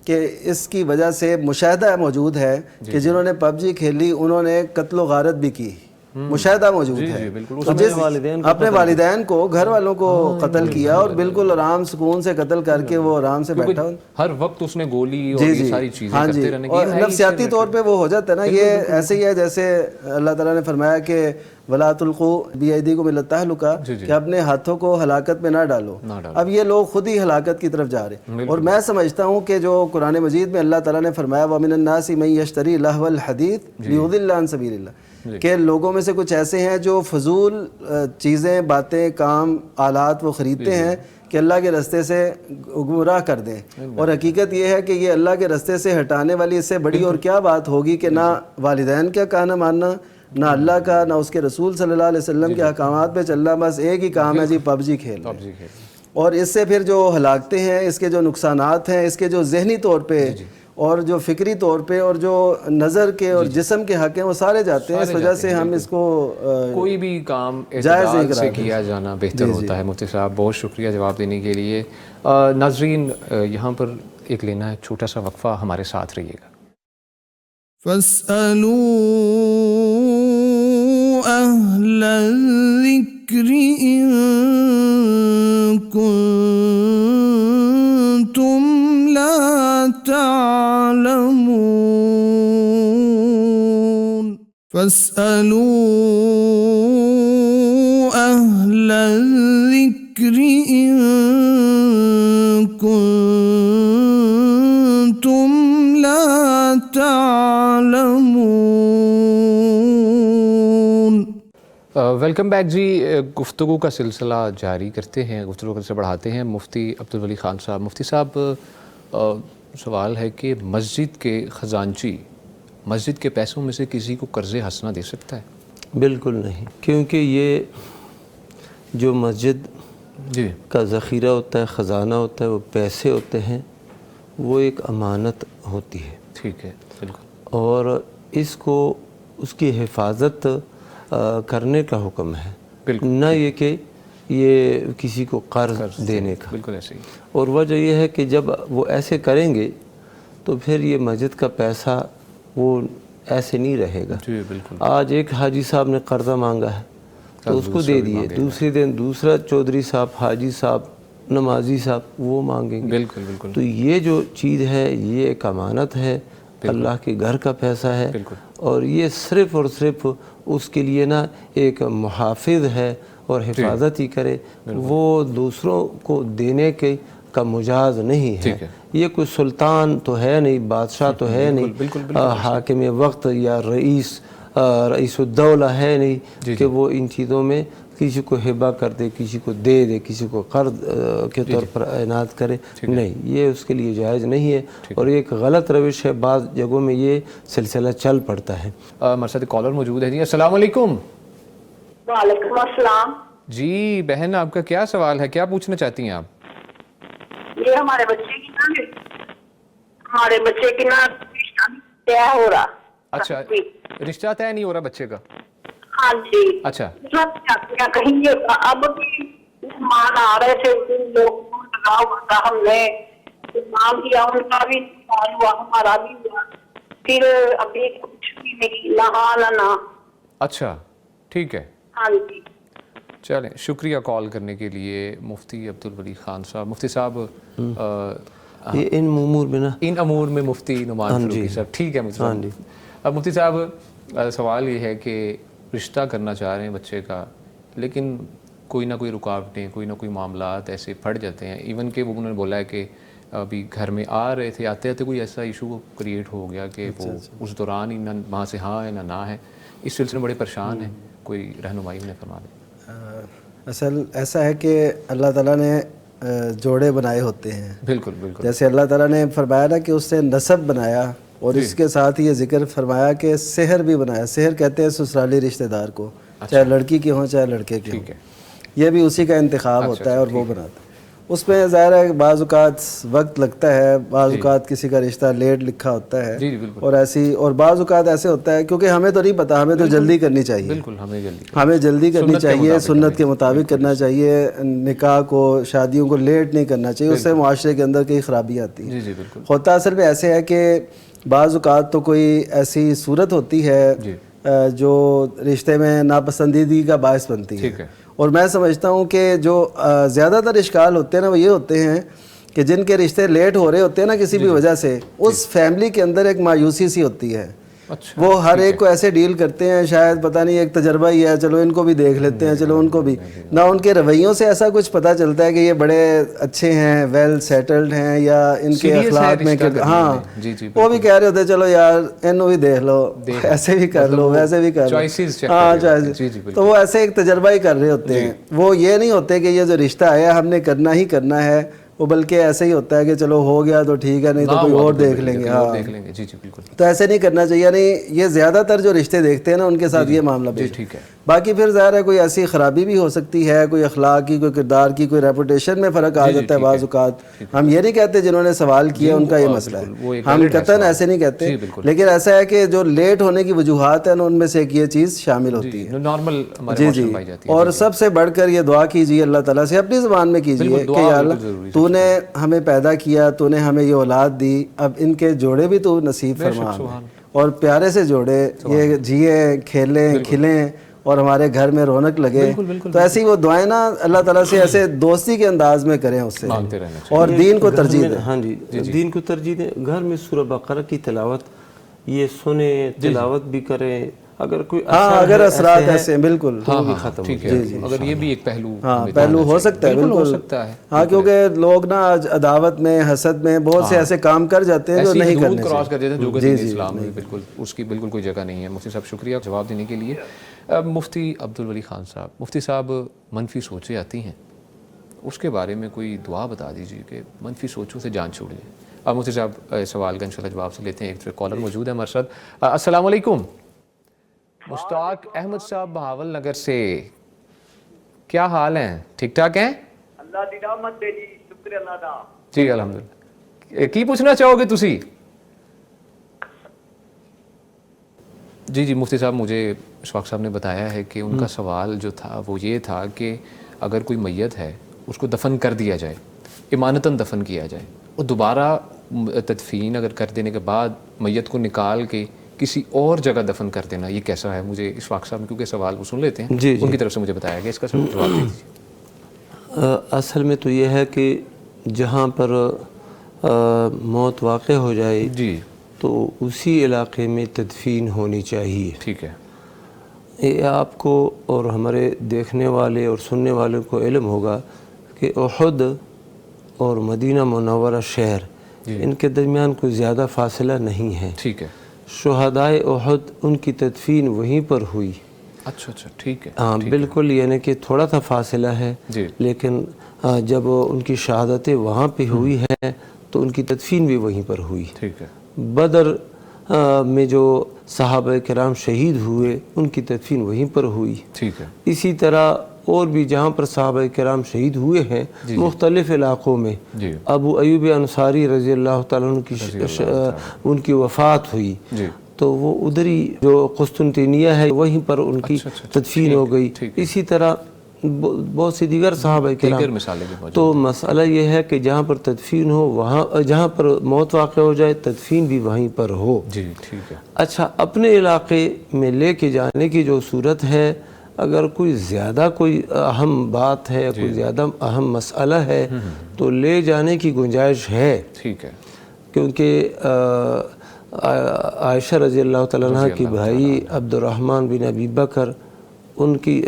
Speaker 4: کہ اس کی وجہ سے مشاہدہ موجود ہے کہ جنہوں نے پب جی کھیلی انہوں نے قتل و غارت بھی کی، مشاہدہ موجود ہے، اپنے والدین کو، گھر والوں کو قتل کیا، اور بالکل آرام سکون سے قتل کر کے وہ آرام سے بیٹھا،
Speaker 2: ہر وقت اس نے گولی اور یہ ساری چیزیں کرتے رہنے کی،
Speaker 4: اور نفسیاتی طور پہ وہ ہو جاتا ہے نا۔ یہ ایسے ہی ہے جیسے اللہ تعالیٰ نے فرمایا کہ وَلَا تُلْقُوا بِأَيْدِيكُمْ إِلَى التَّهْلُكَةِ، کہ اپنے ہاتھوں کو ہلاکت میں نہ ڈالو۔ اب یہ لوگ خود ہی ہلاکت کی طرف جا رہے ہیں، اور میں سمجھتا ہوں کہ جو قرآن مجید میں اللہ تعالیٰ نے فرمایا وَمِنَ النَّاسِ مَن يَشْتَرِي لَهْوَ الْحَدِيثِ لِيُضِلَّ عَن سَبِيلِ اللَّهِ، کہ لوگوں میں سے کچھ ایسے ہیں جو فضول چیزیں، باتیں، کام، آلات وہ خریدتے ہیں کہ اللہ کے رستے سے گمراہ کر دیں، اور حقیقت یہ ہے کہ یہ اللہ کے رستے سے ہٹانے والی اس سے بڑی اور کیا بات ہوگی کہ نہ والدین کا کہنا ماننا، نہ اللہ کا، نہ اس کے رسول صلی اللہ علیہ وسلم کے احکامات پہ چلنا، بس ایک ہی کام ہے جی پب جی کھیل۔ اور اس سے پھر جو ہلاکتیں ہیں، اس کے جو نقصانات ہیں، اس کے جو ذہنی طور پہ اور جو فکری طور پہ اور جو نظر کے اور جسم کے حق ہیں، وہ سارے جاتے ہیں۔ اس وجہ سے ہم اس کو
Speaker 2: کوئی بھی کام اعتدال سے کیا جانا بہتر ہوتا ہے۔ مفتی صاحب بہت شکریہ جواب دینے کے لیے۔ ناظرین یہاں پر ایک لینا ہے چھوٹا سا وقفہ، ہمارے ساتھ رہیے گا۔
Speaker 1: فَاسْأَلُوا أَهْلَ الذِّكْرِ إِن كُنتُمْ لَا تَعْلَمُونَ فَاسْأَلُوا أَهْلَ الذِّكْرِ إِن كُنتُمْ لَا تعلمون۔
Speaker 2: ویلکم بیک جی، گفتگو کا سلسلہ جاری کرتے ہیں، گفتگو سے بڑھاتے ہیں۔ مفتی عبدالولی خان صاحب، مفتی صاحب سوال ہے کہ مسجد کے خزانچی مسجد کے پیسوں میں سے کسی کو قرض حسنہ دے سکتا ہے؟
Speaker 3: بالکل نہیں، کیونکہ یہ جو مسجد کا ذخیرہ ہوتا ہے، خزانہ ہوتا ہے، وہ پیسے ہوتے ہیں، وہ ایک امانت ہوتی ہے۔
Speaker 2: ٹھیک ہے، بالکل۔
Speaker 3: اور اس کو اس کی حفاظت کرنے کا حکم ہے، نہ یہ کہ یہ کسی کو قرض دینے کا۔
Speaker 2: بالکل ایسے ہی۔
Speaker 3: اور وجہ یہ ہے کہ جب وہ ایسے کریں گے تو پھر یہ مسجد کا پیسہ وہ ایسے نہیں رہے گا.
Speaker 2: جی بالکل.
Speaker 3: آج ایک حاجی صاحب نے قرضہ مانگا ہے تو اس کو دے دیے, دوسرے دن دوسرا چودھری صاحب, حاجی صاحب, نمازی صاحب وہ مانگیں گے.
Speaker 2: بالکل بالکل.
Speaker 3: تو یہ جو چیز ہے یہ ایک امانت ہے, اللہ کے گھر کا پیسہ ہے, اور یہ صرف اور صرف اس کے لیے نا ایک محافظ ہے اور حفاظت ہی کرے, وہ دوسروں کو دینے کے کا مجاز نہیں ہے. یہ کوئی سلطان تو ہے نہیں, بادشاہ تو ہے نہیں, حاکم وقت یا رئیس الدولہ ہے نہیں کہ وہ ان چیزوں میں کسی کو ہبہ کر دے, کسی کو دے دے, کسی کو قرض کے طور پر عنایت کرے. نہیں, یہ اس کے لیے جائز نہیں ہے, اور یہ ایک غلط روش ہے. بعض جگہوں میں یہ سلسلہ چل پڑتا ہے.
Speaker 2: ہمارے ساتھ کالر موجود ہے. جی السلام علیکم.
Speaker 6: وعلیکم السلام.
Speaker 2: جی بہن, آپ کا کیا سوال ہے, کیا پوچھنا چاہتی ہیں آپ؟
Speaker 6: یہ ہمارے بچے کی نا رشتہ طے ہو رہا.
Speaker 2: اچھا, رشتہ طے نہیں ہو رہا بچے کا؟
Speaker 6: ہاں جی.
Speaker 2: اچھا.
Speaker 6: کہیں اب مہمان آ رہے تھے, لوگ لگا ہوا تھا, ہم نے نام کیا, ان کا بھی ہوا, ہمارا بھی ہوا, پھر ابھی کچھ بھی نہیں, نہ ہاں نہ نہ.
Speaker 2: اچھا ٹھیک ہے.
Speaker 6: ہاں جی.
Speaker 2: چلیں, شکریہ کال کرنے کے لیے مفتی عبدالولی خان صاحب. مفتی صاحب
Speaker 3: ان امور میں نا,
Speaker 2: ان امور میں مفتی نعمان فاروقی صاحب. ٹھیک ہے مفتی صاحب. اب مفتی صاحب سوال یہ ہے کہ رشتہ کرنا چاہ رہے ہیں بچے کا, لیکن کوئی نہ کوئی رکاوٹیں, کوئی نہ کوئی معاملات ایسے پھٹ جاتے ہیں. ایون کہ وہ انہوں نے بولا ہے کہ ابھی گھر میں آ رہے تھے, آتے آتے کوئی ایسا ایشو کریٹ ہو گیا کہ وہ اس دوران ہی نہ وہاں سے ہاں ہے نہ ہے. اس سلسلے میں بڑے پریشان ہیں, کوئی رہنمائی انہیں فرما دیں.
Speaker 4: اصل ایسا ہے کہ اللہ تعالیٰ نے جوڑے بنائے ہوتے ہیں.
Speaker 2: بالکل بالکل.
Speaker 4: جیسے اللہ تعالیٰ نے فرمایا نا کہ اس نے نسب بنایا, اور اس کے ساتھ یہ ذکر فرمایا کہ سحر بھی بنایا. سحر کہتے ہیں سسرالی رشتہ دار کو, چاہے لڑکی کے ہوں چاہے لڑکے کے ہوں, یہ بھی اسی کا انتخاب ہوتا ہے اور وہ بناتا ہے. اس میں ظاہر ہے بعض اوقات وقت لگتا ہے, بعض اوقات کسی کا رشتہ لیٹ لکھا ہوتا ہے, اور ایسی, اور بعض اوقات ایسے ہوتا ہے کیونکہ ہمیں تو نہیں پتہ, ہمیں تو جلدی کرنی چاہیے.
Speaker 2: بالکل,
Speaker 4: ہمیں جلدی کرنی چاہیے, سنت کے مطابق کرنا چاہیے, نکاح کو, شادیوں کو لیٹ نہیں کرنا چاہیے. اس سے معاشرے کے اندر کئی خرابی آتی ہیں. ہوتا اصل میں ایسے ہے کہ بعض اوقات تو کوئی ایسی صورت ہوتی ہے جو رشتے میں ناپسندیدگی کا باعث بنتی ہے. اور میں سمجھتا ہوں کہ جو زیادہ تر اشکال ہوتے ہیں نا, وہ یہ ہوتے ہیں کہ جن کے رشتے لیٹ ہو رہے ہوتے ہیں نا کسی بھی وجہ سے, اس فیملی کے اندر ایک مایوسی سی ہوتی ہے. وہ ہر ایک کو ایسے ڈیل کرتے ہیں, شاید پتہ نہیں ایک تجربہ ہی ہے, چلو ان کو بھی دیکھ لیتے ہیں, چلو ان کو بھی. نہ ان کے رویوں سے ایسا کچھ پتہ چلتا ہے کہ یہ بڑے اچھے ہیں, ویل سیٹلڈ ہیں, یا ان کے اخلاق میں, ہاں وہ بھی کہہ رہے ہوتے ہیں چلو یار انہوں بھی دیکھ لو, ایسے بھی کر لو, ویسے بھی کر لو, ہاں چوائسیز. تو وہ ایسے ایک تجربہ ہی کر رہے ہوتے ہیں. وہ یہ نہیں ہوتے کہ یہ جو رشتہ آیا ہم نے کرنا ہی کرنا ہے, وہ بلکہ ایسے ہی ہوتا ہے کہ چلو ہو گیا تو ٹھیک ہے, نہیں تو کوئی اور دیکھ لیں گے. ہاں تو ایسے نہیں کرنا چاہیے. یعنی یہ زیادہ تر جو رشتے دیکھتے ہیں نا ان کے ساتھ یہ معاملہ بھی ٹھیک ہے. باقی پھر ظاہر ہے کوئی ایسی خرابی بھی ہو سکتی ہے, کوئی اخلاق کی, کوئی کردار کی, کوئی ریپوٹیشن میں فرق آ جاتا ہے بعض اوقات. ہم یہ نہیں کہتے جنہوں نے سوال کیا ان کا یہ مسئلہ ہے, ہم قطعاً ایسے نہیں کہتے, لیکن ایسا ہے کہ جو لیٹ ہونے کی وجوہات ہیں نا ان میں سے ایک یہ چیز شامل ہوتی ہے. جی جی. اور سب سے بڑھ کر یہ دعا کیجیے اللہ تعالیٰ سے اپنی زبان میں کیجیے کہ یا اللہ تو نے ہمیں پیدا کیا, تو نے ہمیں یہ اولاد دی, اب ان کے جوڑے بھی تو نصیب فرما, اور پیارے سے جوڑے, یہ جیے, کھیلیں, کھلیں, اور ہمارے گھر میں رونق لگے. تو ایسی وہ دعائیں نا اللہ تعالیٰ سے ایسے دوستی کے انداز میں کریں اس سے, اور دین کو ترجیح دیں.
Speaker 3: ہاں جی, دین کو ترجیح دیں. گھر میں سورہ بقرہ کی تلاوت یہ سنیں, تلاوت بھی کریں. اگر کوئی
Speaker 4: اگر اثرات ایسے بالکل
Speaker 3: ختم
Speaker 2: ٹھیک ہے, اگر یہ بھی ایک
Speaker 4: پہلو ہو سکتا ہے, بالکل ہو سکتا ہے. ہاں کیونکہ لوگ نا عداوت میں, حسد میں بہت سے ایسے کام کر جاتے ہیں جو نہیں کرنے
Speaker 2: کراس کر دیتے ہیں, جو کہ دین اسلام میں بالکل اس کی بالکل کوئی جگہ نہیں ہے. مفتی صاحب شکریہ جواب دینے کے لیے. مفتی عبدالولی خان صاحب, مفتی صاحب منفی سوچیں آتی ہیں, اس کے بارے میں کوئی دعا بتا دیجیے کہ منفی سوچوں سے جان چھوڑ جائے. اب مفتی صاحب سوال کا انشاءاللہ جواب سے لیتے ہیں. ایک کالر موجود ہے ہمارے ساتھ. السلام علیکم. مشتاق احمد صاحب بہاول نگر سے, کیا حال ہیں, ٹھیک ٹھاک ہیں؟
Speaker 8: اللہ دی رحمت دے جی, شکر اللہ دا.
Speaker 2: جی الحمدللہ. کی پوچھنا چاہو گے تسی؟ جی مفتی صاحب, مجھے اشفاق صاحب نے بتایا ہے کہ ان کا سوال جو تھا وہ یہ تھا کہ اگر کوئی میت ہے اس کو دفن کر دیا جائے, امانتاً دفن کیا جائے, اور دوبارہ تدفین اگر کر دینے کے بعد میت کو نکال کے کسی اور جگہ دفن کر دینا یہ کیسا ہے؟ مجھے اشفاق صاحب کیونکہ سوال وہ سن لیتے ہیں،
Speaker 3: جی
Speaker 2: ان کی طرف سے مجھے بتایا گیا، اس کا جواب دے دیجیے۔
Speaker 3: اصل میں تو یہ ہے کہ جہاں پر موت واقع ہو جائے
Speaker 2: جی
Speaker 3: تو اسی علاقے میں تدفین ہونی چاہیے۔
Speaker 2: ٹھیک ہے،
Speaker 3: یہ آپ کو اور ہمارے دیکھنے والے اور سننے والوں کو علم ہوگا کہ احد اور مدینہ منورہ شہر ان کے درمیان کوئی زیادہ فاصلہ نہیں ہے۔
Speaker 2: ٹھیک ہے،
Speaker 3: شہدائے احد ان کی تدفین وہیں پر ہوئی۔
Speaker 2: اچھا اچھا، ٹھیک ہے،
Speaker 3: ہاں بالکل، یعنی کہ تھوڑا سا فاصلہ ہے،
Speaker 2: جی
Speaker 3: لیکن جب ان کی شہادتیں وہاں پہ ہوئی ہیں تو ان کی تدفین بھی وہیں پر ہوئی۔
Speaker 2: ٹھیک ہے،
Speaker 3: بدر میں جو صحابہ کرام شہید ہوئے ان کی تدفین وہیں پر ہوئی۔
Speaker 2: ٹھیک ہے،
Speaker 3: اسی طرح اور بھی جہاں پر صحابہ کرام شہید ہوئے ہیں مختلف علاقوں میں،
Speaker 2: جی
Speaker 3: ابو ایوب انصاری رضی اللہ تعالیٰ عنہ کی ان کی وفات ہوئی
Speaker 2: جی
Speaker 3: تو وہ ادھر ہی جو قسطنطنیہ ہے وہیں پر ان کی تدفین ہو گئی۔ اسی طرح بہت سی دیگر صحابہ
Speaker 2: دیگر
Speaker 3: کرام۔
Speaker 2: مثالیں بھی موجود
Speaker 3: تو مسئلہ یہ ہے کہ جہاں پر تدفین ہو وہاں، جہاں پر موت واقع ہو جائے تدفین بھی وہیں پر ہو۔
Speaker 2: جی ٹھیک ہے،
Speaker 3: اچھا، اپنے علاقے میں لے کے جانے کی جو صورت ہے، اگر کوئی زیادہ کوئی اہم بات ہے، کوئی زیادہ اہم مسئلہ ہے تو لے جانے کی گنجائش ہے،
Speaker 2: ٹھیک ہے،
Speaker 3: کیونکہ عائشہ رضی اللہ تعالیٰ عنہ کی بھائی عبد الرحمن بن ابی بکر، ان کی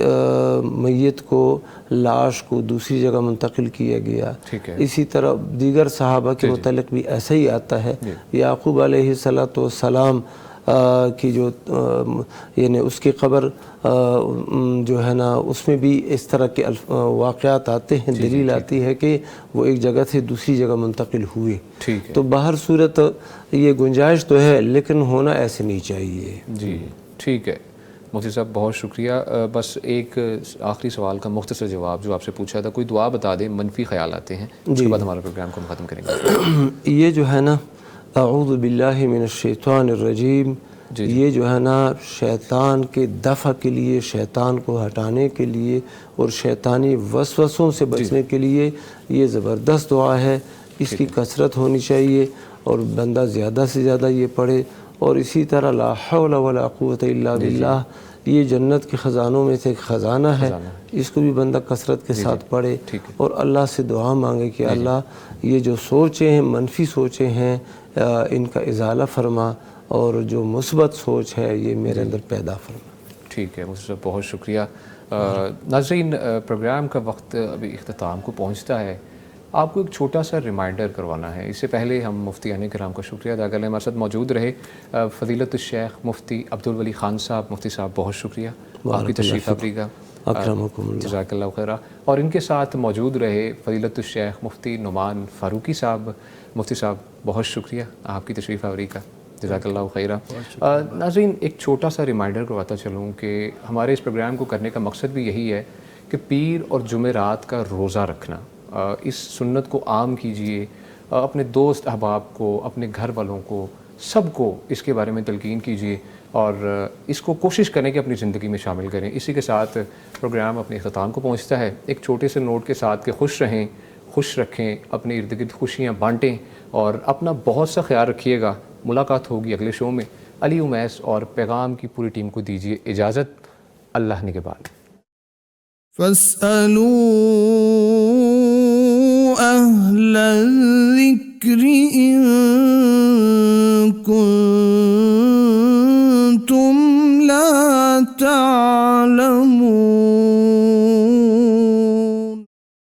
Speaker 3: میت کو، لاش کو دوسری جگہ منتقل کیا گیا۔ اسی طرح دیگر صحابہ کے متعلق بھی ایسا ہی آتا ہے۔ یعقوب علیہ السلام کی جو یعنی اس کی قبر جو ہے نا اس میں بھی اس طرح کے واقعات آتے ہیں، دلیل آتی ہے کہ وہ ایک جگہ سے دوسری جگہ منتقل ہوئے۔ تو باہر صورت یہ گنجائش تو ہے لیکن ہونا ایسے نہیں چاہیے۔
Speaker 2: جی ٹھیک ہے مفتی صاحب، بہت شکریہ۔ بس ایک آخری سوال کا مختصر جواب جو آپ سے پوچھا تھا، کوئی دعا بتا دیں، منفی خیال آتے ہیں، اس کے بعد ہمارے پروگرام کو ہم ختم کریں گے۔
Speaker 3: یہ جو ہے نا اعوذ باللہ من الشیطان الرجیم، یہ جو ہے نا شیطان کے دفع کے لیے، شیطان کو ہٹانے کے لیے اور شیطانی وسوسوں سے بچنے کے لیے یہ زبردست دعا ہے، اس کی کثرت ہونی چاہیے اور بندہ زیادہ سے زیادہ یہ پڑھے۔ اور اسی طرح لا حول ولا قوت الا باللہ، یہ جنت کے خزانوں میں سے ایک خزانہ ہے، اس کو بھی بندہ کثرت کے ساتھ پڑھے اور اللہ سے دعا مانگے کہ اللہ یہ جو سوچیں ہیں، منفی سوچیں ہیں، ان کا ازالہ فرما اور جو مثبت سوچ ہے یہ میرے اندر پیدا فرما۔
Speaker 2: ٹھیک ہے مجھے بہت شکریہ۔ ناظرین، پروگرام کا وقت ابھی اختتام کو پہنچتا ہے، آپ کو ایک چھوٹا سا ریمائنڈر کروانا ہے۔ اس سے پہلے ہم مفتیان کرام کا شکریہ ادا کر لیں، ہمارے ساتھ موجود رہے فضیلت الشیخ مفتی عبدالولی خان صاحب۔ مفتی صاحب بہت شکریہ آپ کی تشریف آوری کا، جزاک اللہ خیرہ۔ اور ان کے ساتھ موجود رہے فضیلت الشیخ مفتی نعمان فاروقی صاحب۔ مفتی صاحب بہت شکریہ آپ کی تشریف آوری کا، جزاک اللہ خیرہ۔ ناظرین، ایک چھوٹا سا ریمائنڈر کرواتا چلوں کہ ہمارے اس پروگرام کو کرنے کا مقصد بھی یہی ہے کہ پیر اور جمعرات کا روزہ رکھنا، اس سنت کو عام کیجئے، اپنے دوست احباب کو، اپنے گھر والوں کو، سب کو اس کے بارے میں تلقین کیجئے اور اس کو کوشش کریں کہ اپنی زندگی میں شامل کریں۔ اسی کے ساتھ پروگرام اپنے اختتام کو پہنچتا ہے، ایک چھوٹے سے نوٹ کے ساتھ کہ خوش رہیں، خوش رکھیں، اپنے ارد گرد خوشیاں بانٹیں اور اپنا بہت سا خیال رکھیے گا۔ ملاقات ہوگی اگلے شو میں۔ علی امیس اور پیغام کی پوری ٹیم کو دیجیے اجازت، اللہ نگہبان۔
Speaker 1: فاسألوا أهل الذكر إن كنتم لا تعلمون